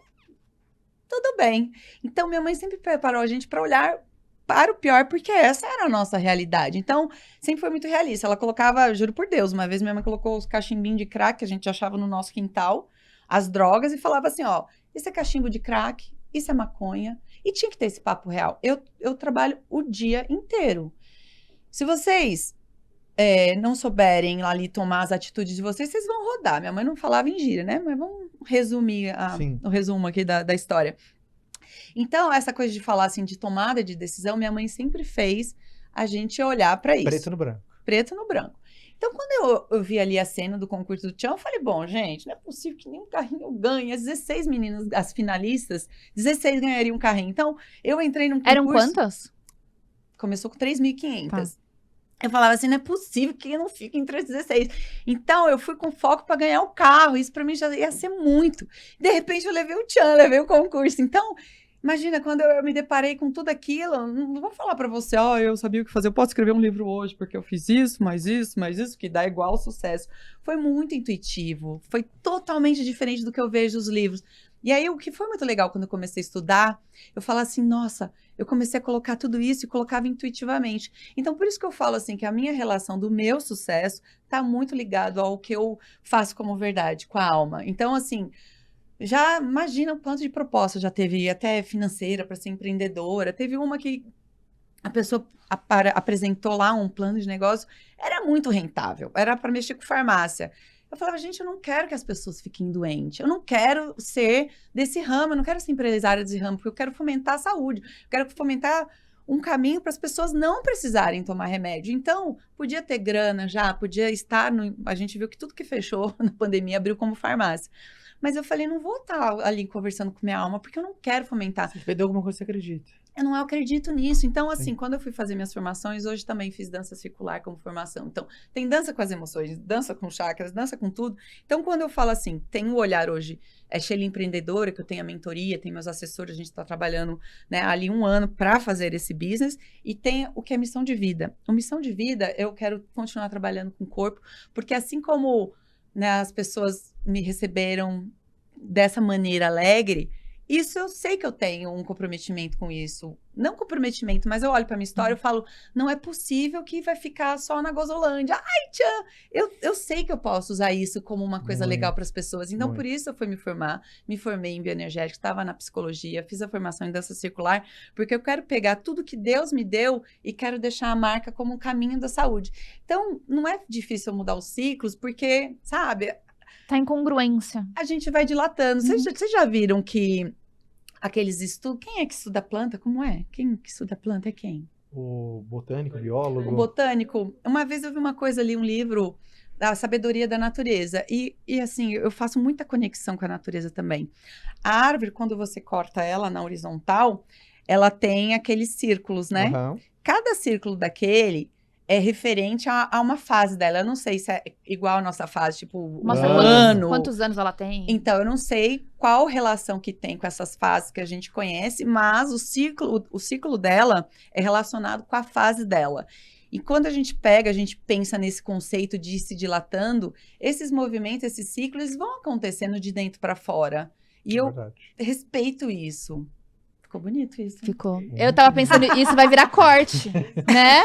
tudo bem. Então, minha mãe sempre preparou a gente para olhar para o pior, porque essa era a nossa realidade. Então, sempre foi muito realista. Ela colocava, juro por Deus, uma vez minha mãe colocou os cachimbinhos de crack que a gente achava no nosso quintal, as drogas, e falava assim, ó, isso é cachimbo de crack, isso é maconha. E tinha que ter esse papo real. Eu trabalho o dia inteiro. Se vocês não souberem ali tomar as atitudes de vocês, vocês vão rodar. Minha mãe não falava em gíria, né? Mas vamos resumir o resumo aqui da história. Então, essa coisa de falar assim de tomada de decisão, minha mãe sempre fez a gente olhar para isso. Preto no branco. Preto no branco. Então, quando eu vi ali a cena do concurso do Tchan, eu falei, bom, gente, não é possível que nenhum carrinho ganhe. As 16 meninas, as finalistas, 16 ganhariam um carrinho. Então, eu entrei num concurso... Eram quantas? Começou com 3.500. Tá. Eu falava assim, não é possível que eu não fique entre as 16. Então, eu fui com foco para ganhar o carro. Isso para mim já ia ser muito. De repente, eu levei o Tchan, levei o concurso. Então, imagina, quando eu me deparei com tudo aquilo, não vou falar para você, eu sabia o que fazer, eu posso escrever um livro hoje, porque eu fiz isso, que dá igual sucesso. Foi muito intuitivo, foi totalmente diferente do que eu vejo nos livros. E aí, o que foi muito legal quando eu comecei a estudar, eu falava assim, nossa, eu comecei a colocar tudo isso e colocava intuitivamente. Então, por isso que eu falo assim, que a minha relação do meu sucesso está muito ligado ao que eu faço como verdade, com a alma. Então, assim, já imagina o quanto de proposta já teve, até financeira, para ser empreendedora. Teve uma que a pessoa apresentou lá um plano de negócio, era muito rentável, era para mexer com farmácia. Eu falava, gente, eu não quero que as pessoas fiquem doentes, eu não quero ser desse ramo, eu não quero ser empresária desse ramo, porque eu quero fomentar a saúde, eu quero fomentar um caminho para as pessoas não precisarem tomar remédio. Então, podia ter grana já, podia estar a gente viu que tudo que fechou na pandemia abriu como farmácia. Mas eu falei, não vou estar ali conversando com minha alma, porque eu não quero fomentar. Você perdeu alguma coisa que você acredita. Eu não acredito nisso. Então, assim, quando eu fui fazer minhas formações, hoje também fiz dança circular como formação. Então, tem dança com as emoções, dança com chakras, dança com tudo. Então, quando eu falo assim, tem o olhar hoje, Sheila empreendedora, que eu tenho a mentoria, tem meus assessores, a gente está trabalhando, né, ali 1 ano para fazer esse business, e tem o que é missão de vida. A missão de vida, eu quero continuar trabalhando com o corpo, porque assim como, né, as pessoas me receberam dessa maneira alegre, isso eu sei que eu tenho um comprometimento com isso. Não comprometimento, mas eu olho para minha história e falo, não é possível que vai ficar só na Gozolândia. Ai, Tchan, eu sei que eu posso usar isso como uma coisa legal para as pessoas. Então, por isso eu fui me formar. Me formei em bioenergética, estava na psicologia, fiz a formação em dança circular, porque eu quero pegar tudo que Deus me deu e quero deixar a marca como um caminho da saúde. Então, não é difícil eu mudar os ciclos, porque, sabe... Tá incongruência. A gente vai dilatando. Vocês já viram que aqueles estudos... Quem é que estuda planta? Como é? Quem que estuda planta é quem? O botânico, o biólogo. O botânico. Uma vez eu vi uma coisa ali, um livro da sabedoria da natureza. E assim, eu faço muita conexão com a natureza também. A árvore, quando você corta ela na horizontal, ela tem aqueles círculos, né? Uhum. Cada círculo daquele é referente a uma fase dela. Eu não sei se é igual a nossa fase, tipo, Mostra quantos anos ela tem. Então, eu não sei qual relação que tem com essas fases que a gente conhece, mas o ciclo dela é relacionado com a fase dela. E quando a gente pensa nesse conceito de ir se dilatando, esses movimentos, esses ciclos vão acontecendo de dentro para fora. E eu respeito isso. Ficou bonito isso. Ficou. Eu tava pensando, isso vai virar corte, né?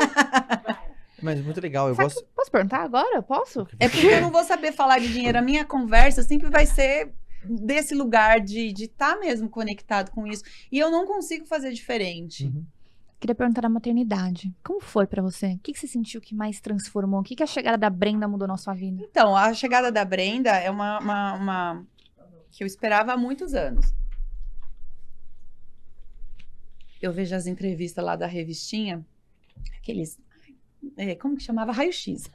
Mas muito legal, eu gosto... Posso perguntar agora? Posso? É porque eu não vou saber falar de dinheiro. A minha conversa sempre vai ser desse lugar de estar mesmo conectado com isso. E eu não consigo fazer diferente. Uhum. Queria perguntar da maternidade. Como foi pra você? O que você sentiu que mais transformou? O que a chegada da Brenda mudou na sua vida? Então, a chegada da Brenda é uma que eu esperava há muitos anos. Eu vejo as entrevistas lá da revistinha, aqueles... como que chamava? Raio-X.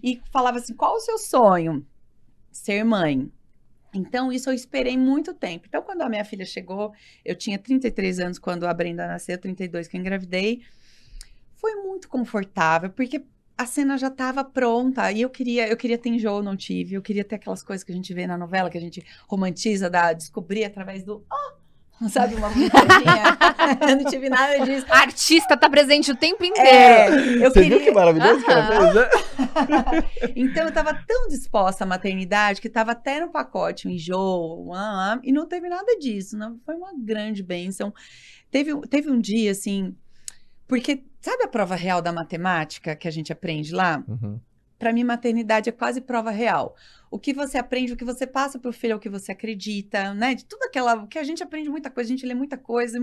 E falava assim, qual o seu sonho? Ser mãe. Então, isso eu esperei muito tempo. Então, quando a minha filha chegou, eu tinha 33 anos quando a Brenda nasceu, 32 que eu engravidei. Foi muito confortável, porque a cena já estava pronta. E eu queria ter enjoo, não tive. Eu queria ter aquelas coisas que a gente vê na novela, que a gente romantiza, descobrir através do... sabe, uma vontadinha. Eu não tive nada disso. A artista tá presente o tempo inteiro. Você viu que maravilhoso que ela fez, né? Então, eu tava tão disposta à maternidade que tava até no pacote, um enjoo, e não teve nada disso. Não, foi uma grande bênção. Teve um dia, assim, porque sabe a prova real da matemática que a gente aprende lá? Uhum. Para mim, maternidade é quase prova real. O que você aprende, o que você passa pro filho é o que você acredita, né? De tudo aquela... que a gente aprende muita coisa, a gente lê muita coisa.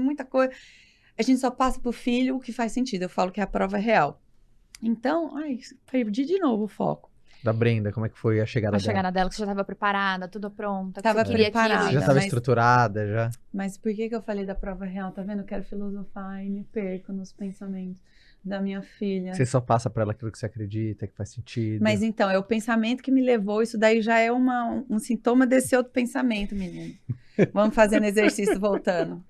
A gente só passa pro filho o que faz sentido. Eu falo que é a prova real. Então, perdi de novo o foco. Da Brenda, como é que foi a chegada dela? A chegada dela, que você já estava preparada, tudo pronta. Tava preparada. Já estava estruturada, já? Mas por que eu falei da prova real? Tá vendo? Eu quero filosofar e me perco nos pensamentos da minha filha. Você só passa para ela aquilo que você acredita, que faz sentido. Mas então, é o pensamento que me levou, isso daí já é um sintoma desse outro pensamento, menino. Vamos fazendo exercício voltando.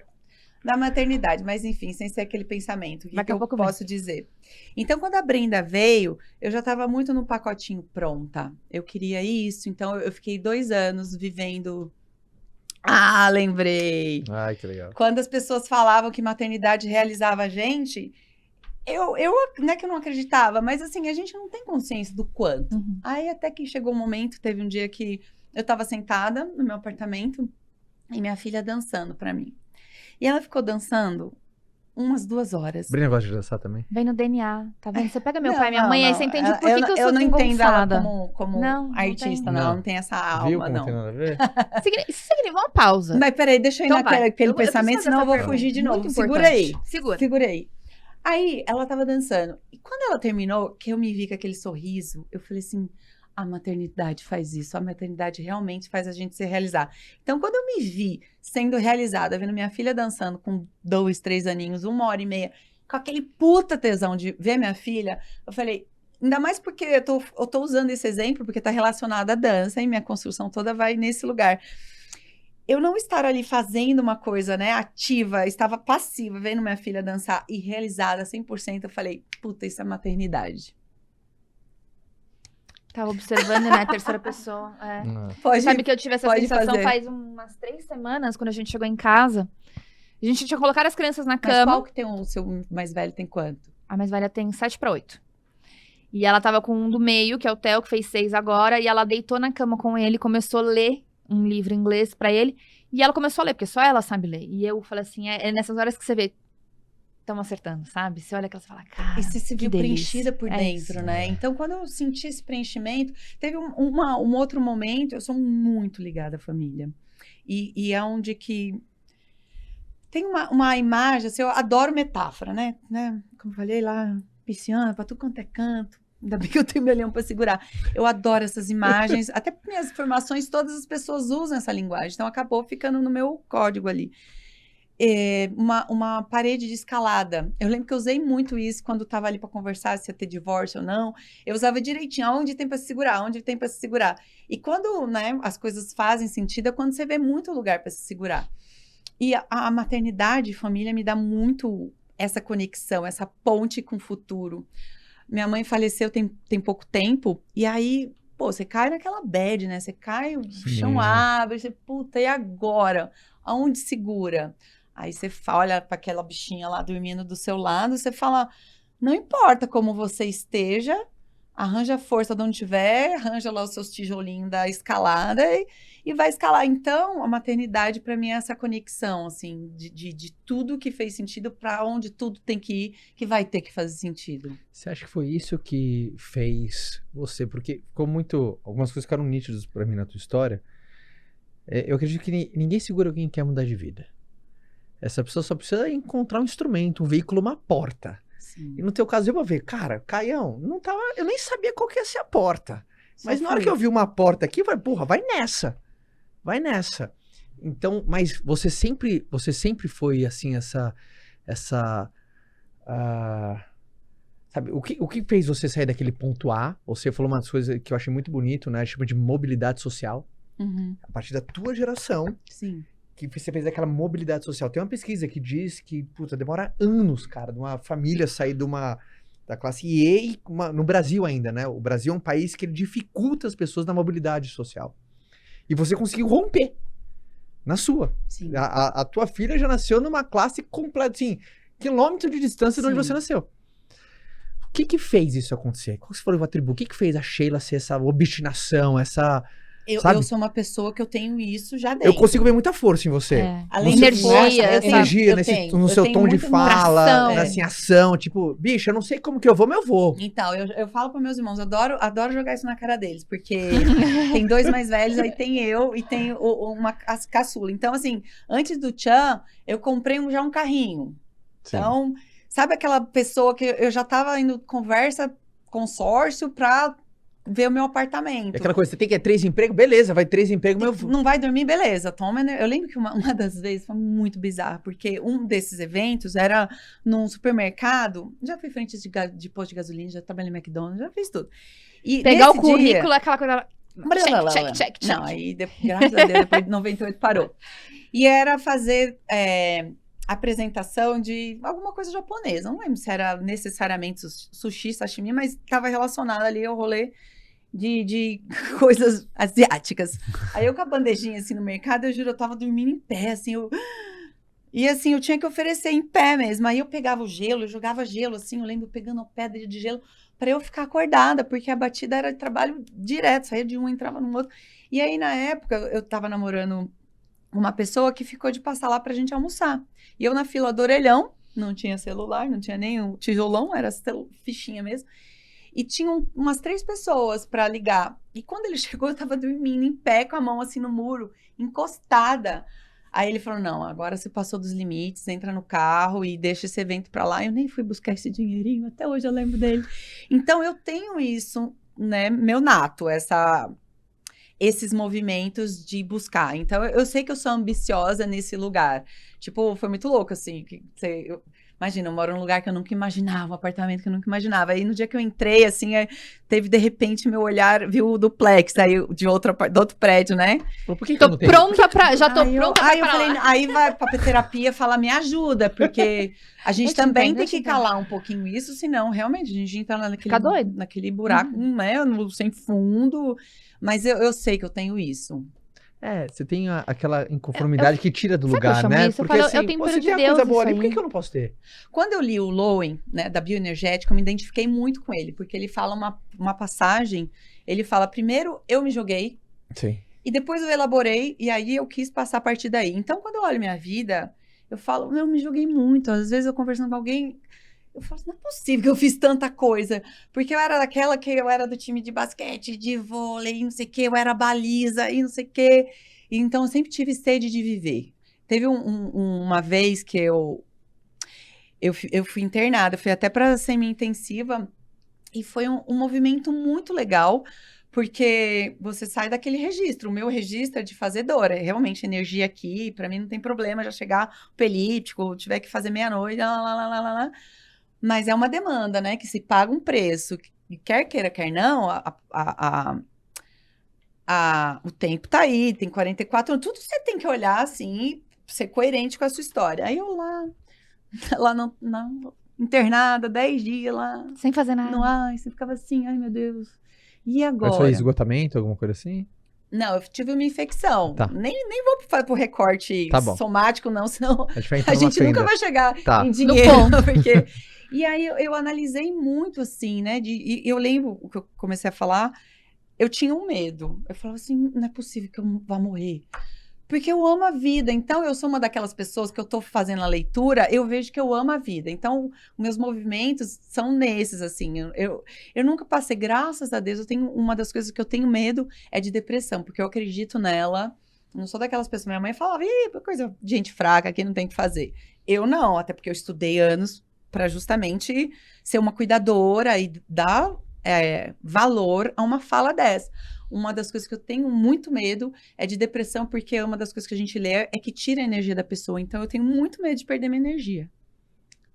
Da maternidade, mas enfim, sem ser aquele pensamento. O que eu posso dizer? Então, quando a Brenda veio, eu já estava muito no pacotinho pronta. Eu queria isso, então eu fiquei 2 anos vivendo... lembrei! Ai, que legal. Quando as pessoas falavam que maternidade realizava a gente... Eu não é que eu não acreditava, mas assim, a gente não tem consciência do quanto. Uhum. Aí até que chegou um momento, teve um dia que eu tava sentada no meu apartamento e minha filha dançando pra mim. E ela ficou dançando umas 2 horas. Brenda gosta de dançar também? Vem no DNA, tá vendo? Você pega meu pai e minha mãe, aí você entende por que eu sou Eu não entendo ela desengonçada. como artista, não tem essa alma, Viu como não. tem nada a ver? Isso significa uma pausa. Mas peraí, deixa eu ir Então vai. naquele Eu pensamento, senão eu vou fugir de novo. Muito Segura aí. Segura. Segurei. Aí, ela tava dançando. E quando ela terminou, que eu me vi com aquele sorriso, eu falei assim, a maternidade faz isso. A maternidade realmente faz a gente se realizar. Então, quando eu me vi sendo realizada, vendo minha filha dançando com 2, 3 aninhos, 1h30, com aquele puta tesão de ver minha filha, eu falei, ainda mais porque eu tô usando esse exemplo, porque tá relacionado à dança, e minha construção toda vai nesse lugar. Eu não estar ali fazendo uma coisa, né, ativa, estava passiva, vendo minha filha dançar e realizada 100%, eu falei, puta, isso é maternidade. Tava observando, né, terceira pessoa. Pode, sabe que eu tive essa sensação fazer. faz umas 3 semanas, quando a gente chegou em casa. A gente tinha colocado as crianças na Mas cama. qual que tem o seu mais velho tem quanto? A mais velha tem 7 para 8. E ela tava com um do meio, que é o Theo, que fez 6 agora, e ela deitou na cama com ele, começou a ler um livro em inglês pra ele, e ela começou a ler, porque só ela sabe ler. E eu falei assim, é nessas horas que você vê, estão acertando, sabe? Você olha aquela e fala, cara, e você se viu preenchida por dentro, isso, né? Então, quando eu senti esse preenchimento, teve um outro momento, eu sou muito ligada à família. E é onde que... Tem uma imagem, assim, eu adoro metáfora, né? Como eu falei lá, pisciana, pra tudo quanto é canto. Ainda bem que eu tenho meu leão para segurar. Eu adoro essas imagens. Até minhas formações, todas as pessoas usam essa linguagem. Então, acabou ficando no meu código ali. Uma parede de escalada. Eu lembro que eu usei muito isso quando estava ali para conversar se ia ter divórcio ou não. Eu usava direitinho, aonde tem para se segurar, onde tem para se segurar. E quando, né, as coisas fazem sentido é quando você vê muito lugar para se segurar. E a maternidade, família, me dá muito essa conexão, essa ponte com o futuro. Minha mãe faleceu tem pouco tempo, e aí, pô, você cai naquela bad, né? Você cai, o chão abre, você, puta, e agora? Aonde segura? Aí você olha para aquela bichinha lá dormindo do seu lado, você fala, não importa como você esteja, arranja força de onde tiver, arranja lá os seus tijolinhos da escalada e vai escalar. Então, a maternidade para mim é essa conexão, assim, de tudo que fez sentido para onde tudo tem que ir, que vai ter que fazer sentido. Você acha que foi isso que fez você? Porque ficou algumas coisas ficaram nítidas para mim na tua história. Eu acredito que ninguém segura alguém que quer mudar de vida. Essa pessoa só precisa encontrar um instrumento, um veículo, uma porta. Sim. E no teu caso, eu vou ver, cara, Caião, eu nem sabia qual que ia ser a porta. Mas na hora que eu vi uma porta aqui, eu falei, porra, vai nessa. Então, mas você sempre foi, assim, sabe, o que fez você sair daquele ponto A? Você falou umas coisas que eu achei muito bonito, né? Tipo de mobilidade social. Uhum. A partir da tua geração. Sim. Que você fez aquela mobilidade social. Tem uma pesquisa que diz que, puta, demora anos, cara, de uma família sair da classe E no Brasil ainda, né? O Brasil é um país que ele dificulta as pessoas na mobilidade social. E você conseguiu romper na sua. Sim. A tua filha já nasceu numa classe completa, assim, quilômetro de distância de onde você nasceu. O que fez isso acontecer? Qual que foi o atributo? O que fez a Sheila ser essa obstinação, essa... Eu sou uma pessoa que eu tenho isso já dentro. Eu consigo ver muita força em você. Além de energia, no seu tom de fala, assim, ação. Tipo, bicho, eu não sei como que eu vou, mas eu vou. Então, eu falo para meus irmãos, adoro jogar isso na cara deles, porque tem 2 mais velhos, aí tem eu e tem uma caçula. Então, assim, antes do Tchan, eu comprei já um carrinho. Sim. Então, sabe aquela pessoa que eu já tava indo consórcio pra ver o meu apartamento. É aquela coisa, você tem que 3 empregos? Beleza, vai 3 empregos, mas não vai dormir? Beleza, toma. Eu lembro que uma das vezes foi muito bizarro, porque um desses eventos era num supermercado, já fui frente de posto de gasolina, já trabalhei no McDonald's, já fiz tudo. E pegar o currículo, aquela coisa... Check. Não, aí, graças a Deus, depois de 98 parou. E era fazer apresentação de alguma coisa japonesa, não lembro se era necessariamente sushi, sashimi, mas estava relacionado ali ao rolê de coisas asiáticas. Aí eu com a bandejinha assim no mercado, eu juro, eu tava dormindo em pé, assim, e assim, eu tinha que oferecer em pé mesmo. Aí eu pegava o gelo, eu jogava gelo, assim, eu lembro pegando a pedra de gelo para eu ficar acordada, porque a batida era de trabalho direto, saía de um, entrava no outro. E aí, na época, eu tava namorando uma pessoa que ficou de passar lá pra gente almoçar. E eu na fila do orelhão, não tinha celular, não tinha nem o tijolão, era fichinha mesmo. E tinham umas 3 pessoas para ligar. E quando ele chegou, eu tava dormindo em pé, com a mão assim no muro, encostada. Aí ele falou, não, agora você passou dos limites, entra no carro e deixa esse evento para lá. Eu nem fui buscar esse dinheirinho, até hoje eu lembro dele. Então, eu tenho isso, né, meu nato, esses movimentos de buscar. Então, eu sei que eu sou ambiciosa nesse lugar. Tipo, foi muito louco, assim, imagina, eu moro num lugar que eu nunca imaginava, um apartamento que eu nunca imaginava. Aí, no dia que eu entrei, assim, teve, de repente, meu olhar, viu o duplex, aí, do outro prédio, né? Por que tô pronta pra... Já tô pronta pra eu falei, aí vai pra terapia falar, me ajuda, porque a gente também tem que calar um pouquinho isso, senão, realmente, a gente entra naquele buraco, né, sem fundo. Mas eu sei que eu tenho isso. Você tem aquela inconformidade que tira do lugar, né? Isso? Porque assim, eu tenho você tem a coisa boa ali, por que eu não posso ter? Quando eu li o Lowen, né, da bioenergética, eu me identifiquei muito com ele, porque ele fala uma passagem, ele fala, primeiro eu me joguei, sim, e depois eu elaborei, e aí eu quis passar a partir daí. Então, quando eu olho minha vida, eu falo, eu me joguei muito. Às vezes eu conversando com alguém, eu falo, não é possível que eu fiz tanta coisa. Porque eu era daquela que eu era do time de basquete, de vôlei, não sei o quê, eu era baliza e não sei o quê. Então, eu sempre tive sede de viver. Teve uma vez que eu fui internada, fui até para semi-intensiva, E foi um movimento muito legal, porque você sai daquele registro. O meu registro é de fazedora, é realmente energia aqui, para mim não tem problema já chegar o pelíptico, tiver que fazer meia-noite, lá. Mas é uma demanda, né? Que se paga um preço, quer queira, quer não, o tempo tá aí, tem 44 anos, tudo você tem que olhar assim, ser coerente com a sua história. Aí eu lá não internada, 10 dias lá. Sem fazer nada. No ar, você ficava assim, ai meu Deus. E agora? Mas foi esgotamento, alguma coisa assim? Não, eu tive uma infecção. Tá. Nem vou pro recorte somático, não, senão a gente nunca vai chegar em dinheiro. Porque... E aí eu analisei muito, assim, né? E eu lembro o que eu comecei a falar, eu tinha um medo. Eu falava assim, não é possível que eu vá morrer. Porque eu amo a vida. Então, eu sou uma daquelas pessoas que eu tô fazendo a leitura, eu vejo que eu amo a vida. Então, meus movimentos são nesses, assim. Eu nunca passei, graças a Deus, uma das coisas que eu tenho medo é de depressão, porque eu acredito nela. Eu não sou daquelas pessoas. Minha mãe falava, coisa de gente fraca que não tem o que fazer. Eu não, até porque eu estudei anos para justamente ser uma cuidadora e dar valor a uma fala dessa. Uma das coisas que eu tenho muito medo é de depressão, porque uma das coisas que a gente lê é que tira a energia da pessoa. Então, eu tenho muito medo de perder minha energia.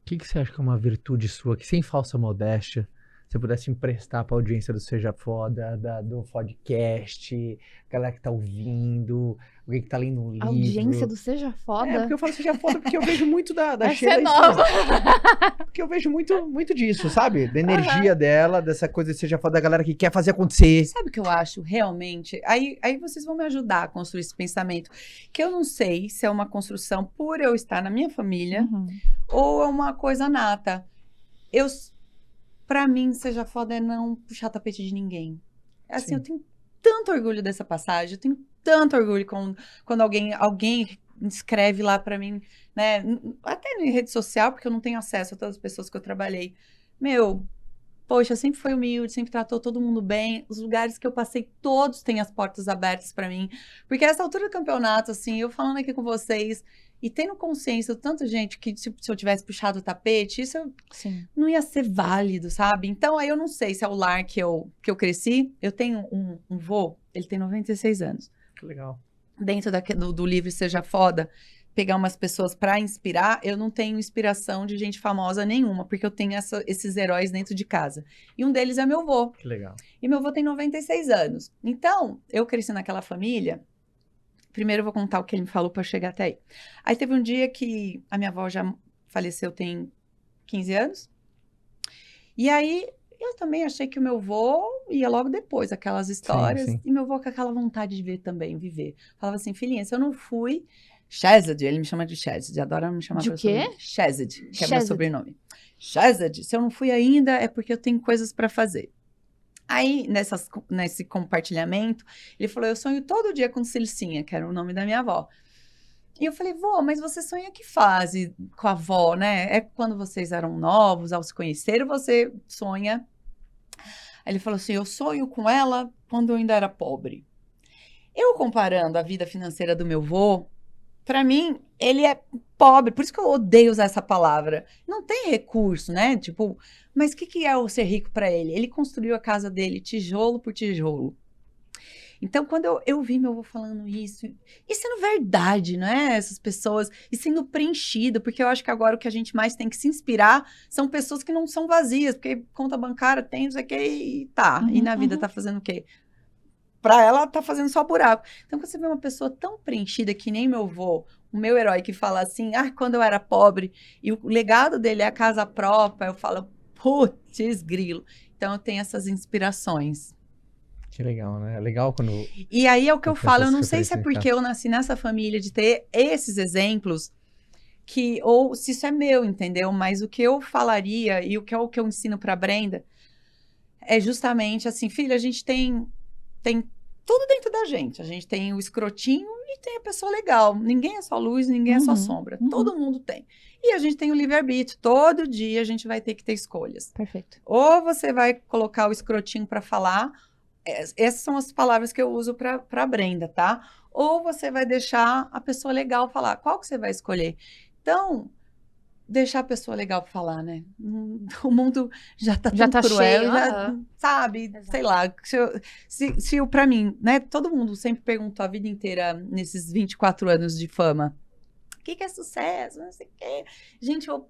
O que você acha que é uma virtude sua, que sem falsa modéstia, você pudesse emprestar para a audiência do Seja Foda, do podcast, galera que tá ouvindo, alguém que tá lendo um livro. A audiência do Seja Foda? É, porque eu falo Seja Foda porque eu vejo muito da Sheila. É nova. Porque eu vejo muito disso, sabe? Da energia dela, dessa coisa de Seja Foda, da galera que quer fazer acontecer. Sabe o que eu acho, realmente? Aí vocês vão me ajudar a construir esse pensamento. Que eu não sei se é uma construção por eu estar na minha família ou é uma coisa nata. Pra mim, Seja Foda é não puxar tapete de ninguém. Assim, eu tenho tanto orgulho dessa passagem, eu tenho tanto orgulho quando alguém escreve lá pra mim, né? Até em rede social, porque eu não tenho acesso a todas as pessoas que eu trabalhei. Poxa, sempre foi humilde, sempre tratou todo mundo bem. Os lugares que eu passei, todos têm as portas abertas pra mim. Porque essa altura do campeonato, assim, eu falando aqui com vocês e tendo consciência de tanta gente que, se eu tivesse puxado o tapete, isso não ia ser válido, sabe? Então, aí eu não sei se é o lar que eu cresci. Eu tenho um vô, ele tem 96 anos. Que legal. Dentro do livro Seja Foda, pegar umas pessoas para inspirar, eu não tenho inspiração de gente famosa nenhuma, porque eu tenho esses heróis dentro de casa. E um deles é meu vô. Que legal. E meu vô tem 96 anos. Então, eu cresci naquela família. Primeiro eu vou contar o que ele me falou para chegar até aí. Aí teve um dia que a minha avó já faleceu, tem 15 anos. E aí eu também achei que o meu vô ia logo depois, aquelas histórias. Sim. E meu vô com aquela vontade de viver. Falava assim, filhinha, se eu não fui... Shazad, ele me chama de Shazad, adora me chamar de quê? Shazad, que é meu sobrenome. Shazad, se eu não fui ainda é porque eu tenho coisas para fazer. Aí, nesse compartilhamento, ele falou, eu sonho todo dia com Celicinha, que era o nome da minha avó. E eu falei, vô, mas você sonha que fase com a avó, né? É quando vocês eram novos, ao se conhecer, você sonha... Aí ele falou assim, eu sonho com ela quando eu ainda era pobre. Eu comparando a vida financeira do meu vô, para mim, ele é pobre, por isso que eu odeio usar essa palavra. Não tem recurso, né? Tipo, mas o que é o ser rico para ele? Ele construiu a casa dele tijolo por tijolo. Então, quando eu vi meu avô falando isso, e sendo verdade, não é? Essas pessoas, e sendo preenchido, porque eu acho que agora o que a gente mais tem que se inspirar são pessoas que não são vazias, porque conta bancária tem, não sei o que, e tá. E na vida tá fazendo o quê? Pra ela, tá fazendo só buraco. Então, quando você vê uma pessoa tão preenchida que nem meu avô, o meu herói, que fala assim, quando eu era pobre, e o legado dele é a casa própria, eu falo, putz, grilo. Então, eu tenho essas inspirações. Que legal, né? É legal quando... E aí é o que eu falo, eu não sei se é porque eu nasci nessa família, de ter esses exemplos, ou se isso é meu, entendeu? Mas o que eu falaria, e o que eu ensino pra Brenda, é justamente assim, filha, a gente tem tudo dentro da gente. A gente tem o escrotinho e tem a pessoa legal. Ninguém é só luz, ninguém é só sombra. Todo mundo tem. E a gente tem o livre-arbítrio. Todo dia a gente vai ter que ter escolhas. Perfeito. Ou você vai colocar o escrotinho para falar. Essas são as palavras que eu uso para Brenda, tá? Ou você vai deixar a pessoa legal falar. Qual que você vai escolher? Então, deixar a pessoa legal pra falar, né? O mundo já tá tão cruel, cheio, sabe? Exato. Sei lá, se pra mim, né? Todo mundo sempre perguntou a vida inteira, nesses 24 anos de fama, o que é sucesso? Não sei o quê. Gente, eu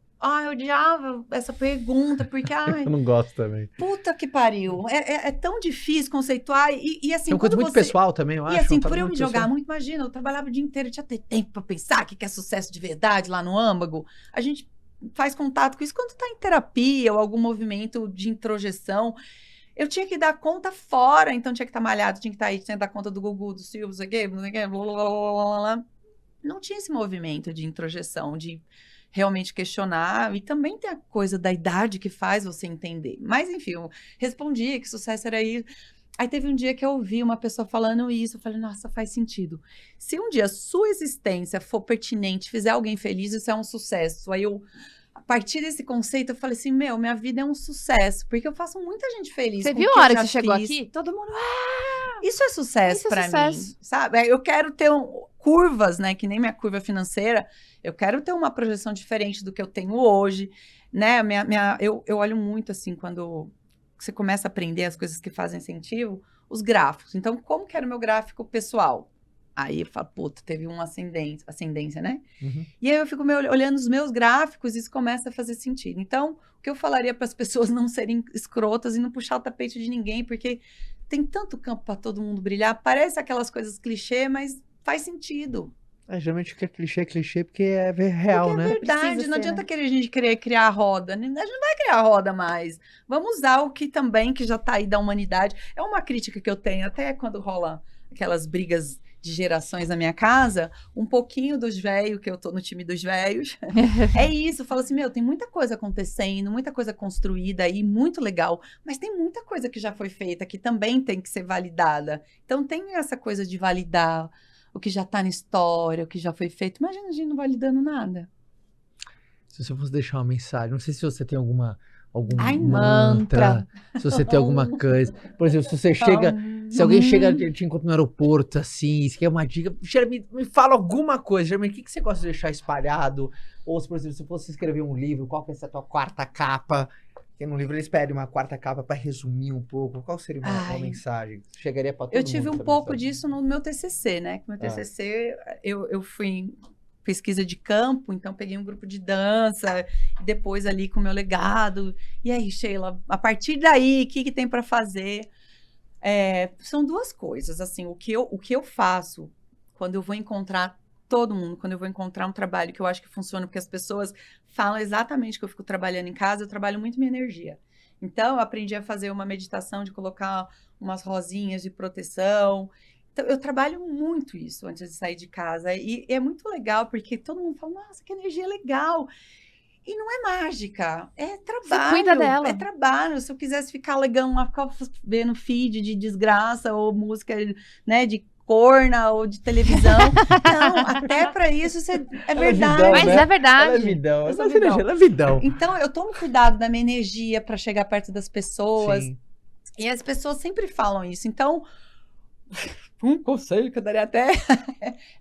odiava essa pergunta, porque, eu não gosto também. Puta que pariu. É tão difícil conceituar. E assim, é uma coisa muito pessoal também, eu acho. E assim, por eu me jogar muito, imagina, eu trabalhava o dia inteiro, eu tinha ter tempo pra pensar o que é sucesso de verdade lá no âmago. A gente faz contato com isso quando tá em terapia ou algum movimento de introjeção. Eu tinha que dar conta fora, então tinha que estar malhado, tinha que estar aí, tinha que dar conta do Gugu, do Silvio, não sei o quê, blá, blá, blá, blá. Não tinha esse movimento de introjeção, de realmente questionar, e também tem a coisa da idade que faz você entender. Mas, enfim, eu respondia que sucesso era isso. Aí teve um dia que eu ouvi uma pessoa falando isso, eu falei, nossa, faz sentido. Se um dia a sua existência for pertinente, fizer alguém feliz, isso é um sucesso. Aí eu, a partir desse conceito, eu falei assim, minha vida é um sucesso, porque eu faço muita gente feliz. Você viu a hora que você chegou aqui? Todo mundo, isso é sucesso pra mim, sabe? Eu quero ter curvas, né, que nem minha curva financeira, eu quero ter uma projeção diferente do que eu tenho hoje, né? Eu olho muito assim, quando você começa a aprender as coisas que fazem sentido, os gráficos. Então, como que era o meu gráfico pessoal? Aí eu falo, puta, teve uma ascendência, né? Uhum. E aí eu fico olhando os meus gráficos e isso começa a fazer sentido. Então, o que eu falaria para as pessoas não serem escrotas e não puxar o tapete de ninguém, porque tem tanto campo para todo mundo brilhar. Parece aquelas coisas clichê, mas faz sentido. Geralmente o que é clichê porque é real, porque né? É verdade, não adianta a gente querer criar a roda. A gente não vai criar a roda mais. Vamos usar o que também, que já está aí da humanidade. É uma crítica que eu tenho, até quando rola aquelas brigas de gerações na minha casa, um pouquinho dos velhos, que eu tô no time dos velhos. É isso, eu falo assim, tem muita coisa acontecendo, muita coisa construída aí, muito legal, mas tem muita coisa que já foi feita, que também tem que ser validada. Então tem essa coisa de validar o que já tá na história, o que já foi feito. Imagina a gente não validando nada. Se você fosse deixar uma mensagem, não sei se você tem algum mantra. Se você tem alguma coisa. Por exemplo, se você chega, se alguém chega e te encontra no aeroporto, assim, se quer uma dica, me fala alguma coisa. Geralmente, o que você gosta de deixar espalhado? Ou, por exemplo, se fosse escrever um livro, qual que é a tua quarta capa? Porque no livro eles pedem uma quarta capa para resumir um pouco. Qual seria uma mensagem? Chegaria para todo mundo? Eu tive um pouco disso no meu TCC, né? Que meu TCC, eu fui pesquisa de campo, então peguei um grupo de dança, e depois ali com o meu legado. E aí, Sheila, a partir daí, o que tem para fazer? São duas coisas, assim, o que eu faço quando eu vou encontrar todo mundo, quando eu vou encontrar um trabalho que eu acho que funciona, porque as pessoas falam exatamente que eu fico trabalhando em casa, eu trabalho muito minha energia. Então, eu aprendi a fazer uma meditação de colocar umas rosinhas de proteção. Então, eu trabalho muito isso antes de sair de casa. E é muito legal, porque todo mundo fala, nossa, que energia legal. E não é mágica, é trabalho. Você cuida dela. É trabalho. Se eu quisesse ficar legal lá, ficar vendo feed de desgraça ou música, né, de corna ou de televisão. Não, até para isso é verdade. Mas é verdade. Ela é vidão. Ela é vidão. Então, eu tomo cuidado da minha energia para chegar perto das pessoas. Sim. E as pessoas sempre falam isso. Então, um conselho que eu daria até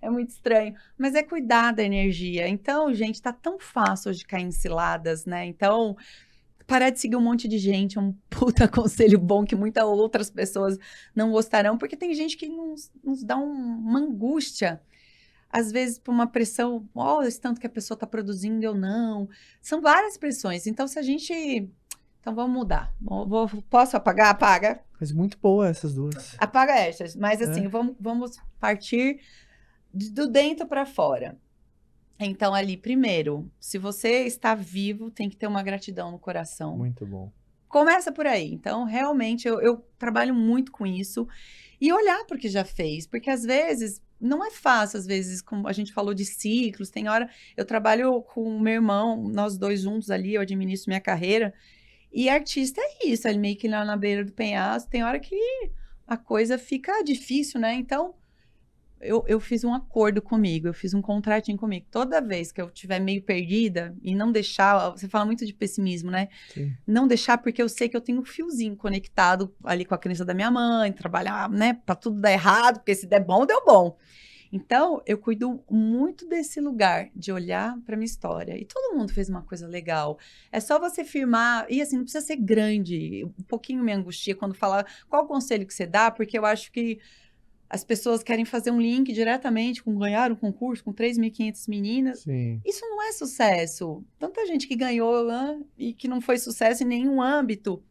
é muito estranho, mas é cuidar da energia. Então, gente, tá tão fácil hoje cair em ciladas, né? Então, parar de seguir um monte de gente é um puta conselho bom que muitas outras pessoas não gostarão, porque tem gente que nos dá uma angústia, às vezes por uma pressão, esse tanto que a pessoa tá produzindo, eu não. São várias pressões. Então, se a gente... Então, vamos mudar. Posso apagar? Apaga. Mas muito boa essas duas. Apaga essas. Mas, assim, vamos partir do dentro para fora. Então, ali, primeiro, se você está vivo, tem que ter uma gratidão no coração. Muito bom. Começa por aí. Então, realmente, eu trabalho muito com isso. E olhar para o que já fez. Porque, às vezes, não é fácil. Às vezes, como a gente falou de ciclos, tem hora... Eu trabalho com o meu irmão, nós dois juntos ali, eu administro minha carreira. E artista é isso, ele meio que lá na beira do penhasco, tem hora que a coisa fica difícil, né? Então, eu fiz um acordo comigo, eu fiz um contratinho comigo. Toda vez que eu estiver meio perdida e não deixar, você fala muito de pessimismo, né? Sim. Não deixar, porque eu sei que eu tenho um fiozinho conectado ali com a crença da minha mãe, trabalhar, né? Pra tudo dar errado, porque se der bom, deu bom. Então, eu cuido muito desse lugar, de olhar para minha história. E todo mundo fez uma coisa legal. É só você firmar, e assim, não precisa ser grande. Um pouquinho me angustia quando fala qual o conselho que você dá, porque eu acho que as pessoas querem fazer um link diretamente com ganhar um concurso com 3.500 meninas. Sim. Isso não é sucesso. Tanta gente que ganhou e que não foi sucesso em nenhum âmbito.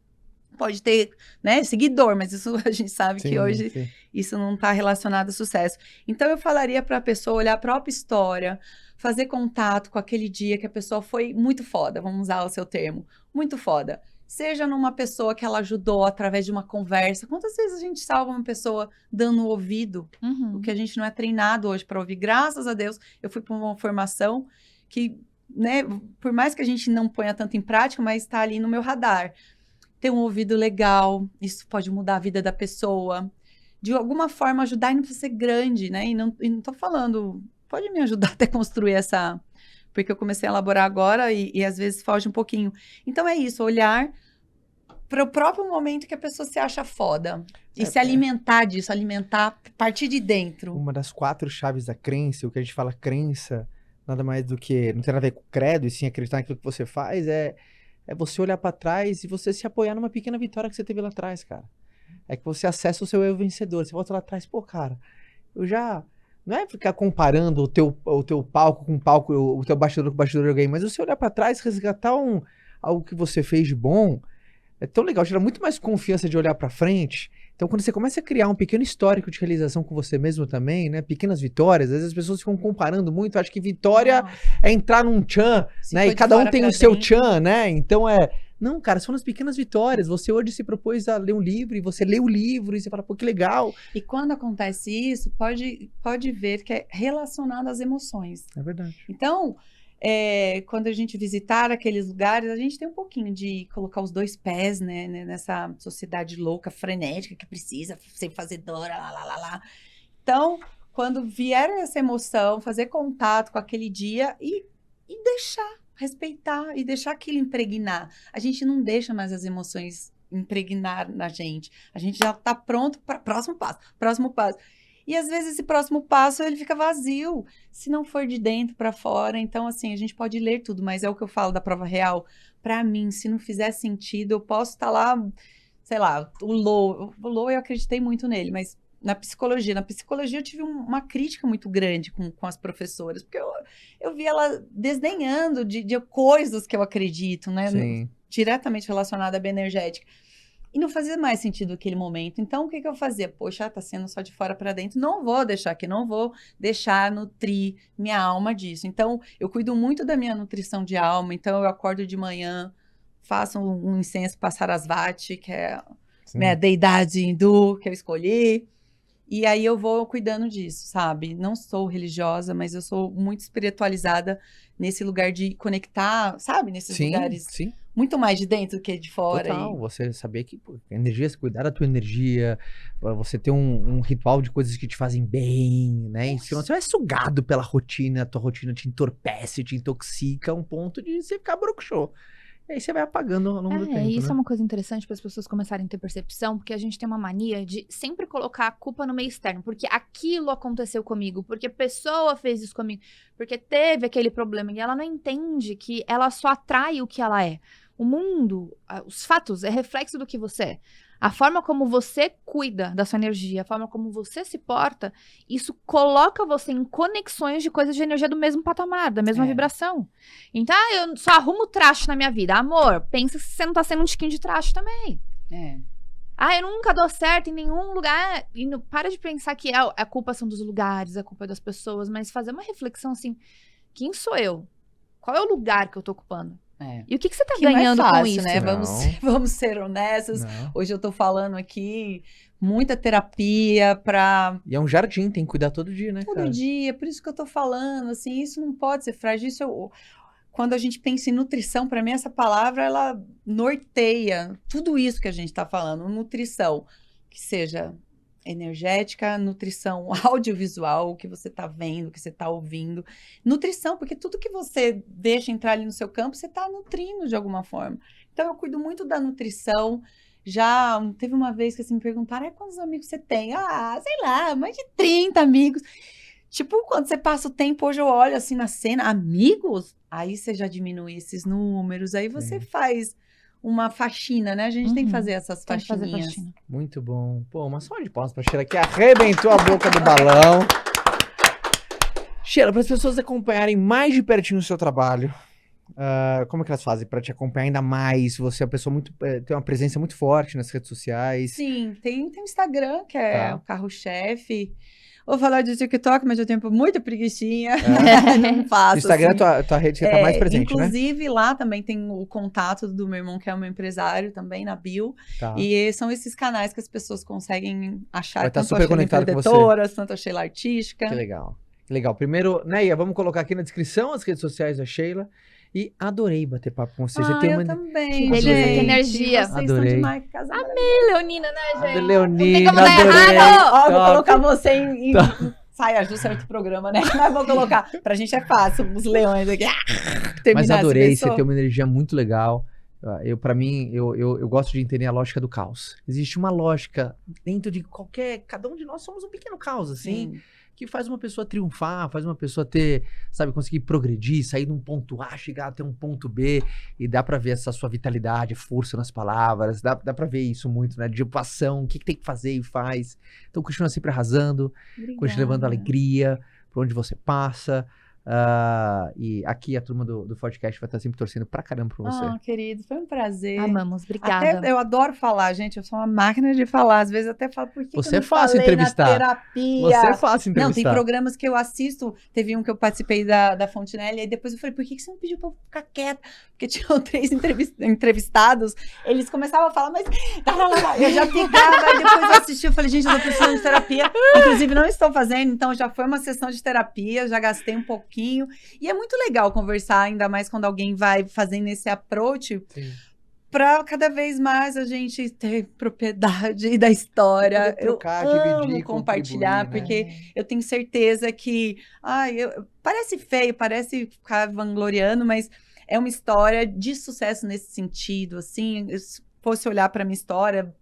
Pode ter, né, seguidor, mas isso a gente sabe que hoje isso não está relacionado a sucesso. Então, eu falaria para a pessoa olhar a própria história, fazer contato com aquele dia que a pessoa foi muito foda, vamos usar o seu termo, muito foda. Seja numa pessoa que ela ajudou através de uma conversa. Quantas vezes a gente salva uma pessoa dando o ouvido? O que a gente não é treinado hoje para ouvir. Graças a Deus, eu fui para uma formação que, né, por mais que a gente não ponha tanto em prática, mas está ali no meu radar. Ter um ouvido legal, isso pode mudar a vida da pessoa. De alguma forma ajudar, e não precisa ser grande, né? E não tô falando, pode me ajudar até construir essa... Porque eu comecei a elaborar agora e às vezes foge um pouquinho. Então é isso, olhar para o próprio momento que a pessoa se acha foda. E se alimentar disso, alimentar a partir de dentro. Uma das 4 chaves da crença, o que a gente fala crença, nada mais do que, não tem nada a ver com credo, e sim acreditar naquilo que você faz, é você olhar para trás e você se apoiar numa pequena vitória que você teve lá atrás, cara. É que você acessa o seu eu vencedor. Você volta lá atrás, pô, cara, eu já... Não é ficar comparando o teu palco com o palco, o teu bastidor com o bastidor de alguém, mas você olhar pra trás, resgatar algo que você fez de bom, é tão legal, gera muito mais confiança de olhar pra frente. Então, quando você começa a criar um pequeno histórico de realização com você mesmo também, né, pequenas vitórias, às vezes as pessoas ficam comparando muito, acho que vitória é entrar num tchan, né, e cada um tem o seu tchan, né, então Não, cara, são as pequenas vitórias. Você hoje se propôs a ler um livro e você lê o livro e você fala, pô, que legal. E quando acontece isso, pode ver que é relacionado às emoções. É verdade. Então, quando a gente visitar aqueles lugares, a gente tem um pouquinho de colocar os 2 pés, né, nessa sociedade louca, frenética, que precisa ser fazedora, lá. Então, quando vier essa emoção, fazer contato com aquele dia e deixar. Respeitar e deixar aquilo impregnar. A gente não deixa mais as emoções impregnar na gente. A gente já está pronto para próximo passo. E às vezes esse próximo passo ele fica vazio, se não for de dentro para fora. Então, assim, a gente pode ler tudo, mas é o que eu falo da prova real. Para mim, se não fizer sentido, eu posso estar lá, sei lá, o Low eu acreditei muito nele, mas na psicologia eu tive uma crítica muito grande com as professoras, porque eu vi ela desdenhando de coisas que eu acredito, né? Sim. Diretamente relacionada à bioenergética. E não fazia mais sentido naquele momento. Então, o que eu fazia? Poxa, tá sendo só de fora para dentro. Não vou deixar nutrir minha alma disso. Então, eu cuido muito da minha nutrição de alma. Então, eu acordo de manhã, faço um incenso para Sarasvati, que é minha deidade hindu que eu escolhi. E aí eu vou cuidando disso, sabe? Não sou religiosa, mas eu sou muito espiritualizada nesse lugar de conectar, sabe? Nesses lugares muito mais de dentro do que de fora. Total, você saber que energia, você cuidar da tua energia, você ter um ritual de coisas que te fazem bem, né? E senão você vai sugado pela rotina, a tua rotina te entorpece, te intoxica a um ponto de você ficar broxô. E aí você vai apagando ao longo do tempo, isso né? é uma coisa interessante para as pessoas começarem a ter percepção, porque a gente tem uma mania de sempre colocar a culpa no meio externo, porque aquilo aconteceu comigo, porque a pessoa fez isso comigo, porque teve aquele problema, e ela não entende que ela só atrai o que ela é. O mundo, os fatos, é reflexo do que você é. A forma como você cuida da sua energia, a forma como você se porta, isso coloca você em conexões de coisas de energia do mesmo patamar, da mesma vibração. Então, eu só arrumo traste na minha vida. Amor, pensa se você não tá sendo um tiquinho de traste também. Eu nunca dou certo em nenhum lugar. E para de pensar que a culpa são dos lugares, a culpa é das pessoas, mas fazer uma reflexão assim, quem sou eu? Qual é o lugar que eu tô ocupando? E o que você tá ganhando com isso? Né? Vamos ser honestos. Hoje eu tô falando aqui muita terapia pra... E é um jardim, tem que cuidar todo dia, né, Todo dia, por isso que eu tô falando, assim, isso não pode ser frágil. Isso quando a gente pensa em nutrição, pra mim essa palavra, ela norteia tudo isso que a gente tá falando. Nutrição, que seja energética, nutrição audiovisual, o que você está vendo, o que você está ouvindo. Nutrição, porque tudo que você deixa entrar ali no seu campo, você está nutrindo de alguma forma. Então, eu cuido muito da nutrição. Já teve uma vez que assim, me perguntaram, quantos amigos você tem? Sei lá, mais de 30 amigos. Tipo, quando você passa o tempo, hoje eu olho assim na cena, amigos, aí você já diminui esses números, aí você faz uma faxina, né? A gente tem que fazer essas faxininhas. Muito bom. Pô, uma salva de palmas pra Sheila que arrebentou a boca do balão. Sheila, para as pessoas acompanharem mais de pertinho o seu trabalho, como é que elas fazem para te acompanhar ainda mais? Você é uma pessoa muito, tem uma presença muito forte nas redes sociais. Sim, tem o Instagram, que é o carro-chefe. Vou falar de TikTok, mas eu tenho muita preguicinha. Não faço. O Instagram assim. tua rede que tá mais presente, inclusive, lá também tem o contato do meu irmão, que é um empresário também, na bio. Tá. E são esses canais que as pessoas conseguem achar. Vai estar tanto super a Sheila conectado com você. Empreendedora, tanto a Sheila Artística. Que legal. Que legal. Primeiro, Neia, vamos colocar aqui na descrição as redes sociais da Sheila. E adorei bater papo com você. Você tem uma... também, que delícia, gente. que energia. Vocês Adorei. estão demais, casal. Amei, Leonina, né, gente? Leonina, Não tem como dar adorei. errado. Ó, vou colocar você em saia justa, certo programa, né? Mas vou colocar. Pra gente é fácil, os leões aqui. Mas adorei, você tem uma energia muito legal. Pra mim, eu gosto de entender a lógica do caos. Existe uma lógica dentro de cada um de nós somos um pequeno caos, assim, que faz uma pessoa triunfar, faz uma pessoa conseguir progredir, sair de um ponto A, chegar até um ponto B, e dá pra ver essa sua vitalidade, força nas palavras, dá pra ver isso muito, né, de paixão, o que tem que fazer e faz. Então continua sempre arrasando, continua levando alegria pra onde você passa. E aqui a turma do podcast vai estar sempre torcendo pra caramba por você. Querido, foi um prazer. Amamos, obrigada. Até eu adoro falar, gente, eu sou uma máquina de falar. Às vezes eu até falo, por que você eu não é fácil falei entrevistar. na terapia? Você é fácil entrevistar. Não, tem programas que eu assisto, teve um que eu participei da Fontenelle, e depois eu falei, por que você não pediu pra eu ficar quieta? Porque tinham 3 entrevistados, eles começavam a falar, mas eu já ficava, aí depois eu assisti, eu falei, gente, eu tô precisando de terapia. Inclusive, não estou fazendo, então já foi uma sessão de terapia, já gastei um pouquinho. E é muito legal conversar, ainda mais quando alguém vai fazendo esse approach, para cada vez mais a gente ter propriedade da história. Trocar, eu dividir, amo compartilhar, né? porque eu tenho certeza que parece feio, parece ficar vangloriando, mas é uma história de sucesso nesse sentido, assim. Se fosse olhar para minha história,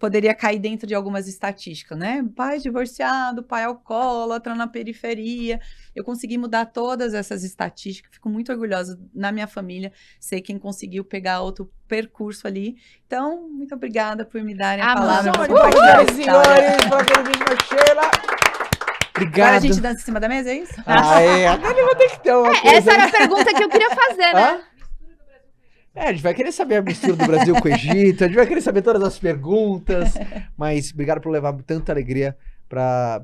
poderia cair dentro de algumas estatísticas, né? Pai divorciado, pai alcoólatra na periferia. Eu consegui mudar todas essas estatísticas. Fico muito orgulhosa na minha família ser quem conseguiu pegar outro percurso ali. Então, muito obrigada por me darem a palavra. Senhores, pra queridíssima Sheila. Obrigado. Agora a gente dança em cima da mesa, é isso? Agora eu vou ter que ter uma coisa. Essa era a pergunta que eu queria fazer, né? A gente vai querer saber a mistura do Brasil com o Egito, a gente vai querer saber todas as perguntas, mas obrigado por levar tanta alegria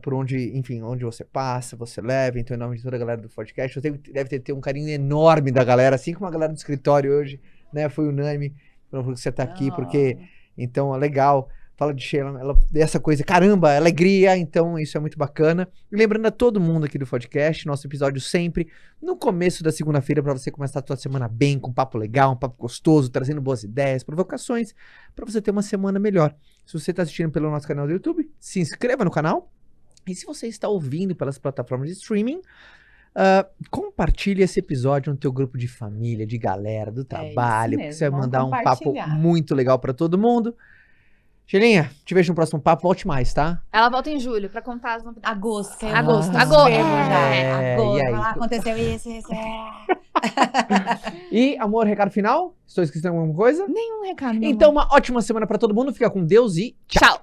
por onde você passa, você leva. Então, em nome de toda a galera do podcast, deve ter um carinho enorme da galera, assim como a galera do escritório hoje, né, foi unânime, por você tá aqui, porque, então, é legal. Fala de Sheila, essa coisa, caramba, alegria, então isso é muito bacana. E lembrando a todo mundo aqui do podcast, nosso episódio sempre no começo da segunda-feira, para você começar a sua semana bem, com um papo legal, um papo gostoso, trazendo boas ideias, provocações, para você ter uma semana melhor. Se você está assistindo pelo nosso canal do YouTube, se inscreva no canal. E se você está ouvindo pelas plataformas de streaming, compartilhe esse episódio no teu grupo de família, de galera, do trabalho, porque você vai mandar um papo muito legal para todo mundo. Sheilinha, te vejo no próximo papo, volte mais, tá? Ela volta em julho pra contar as novidades. Agosto. Agosto. Agosto. E aí? Aconteceu isso. E, amor, recado final? Estou esquecendo alguma coisa? Nenhum recado. Então, uma ótima semana pra todo mundo. Fica com Deus e tchau.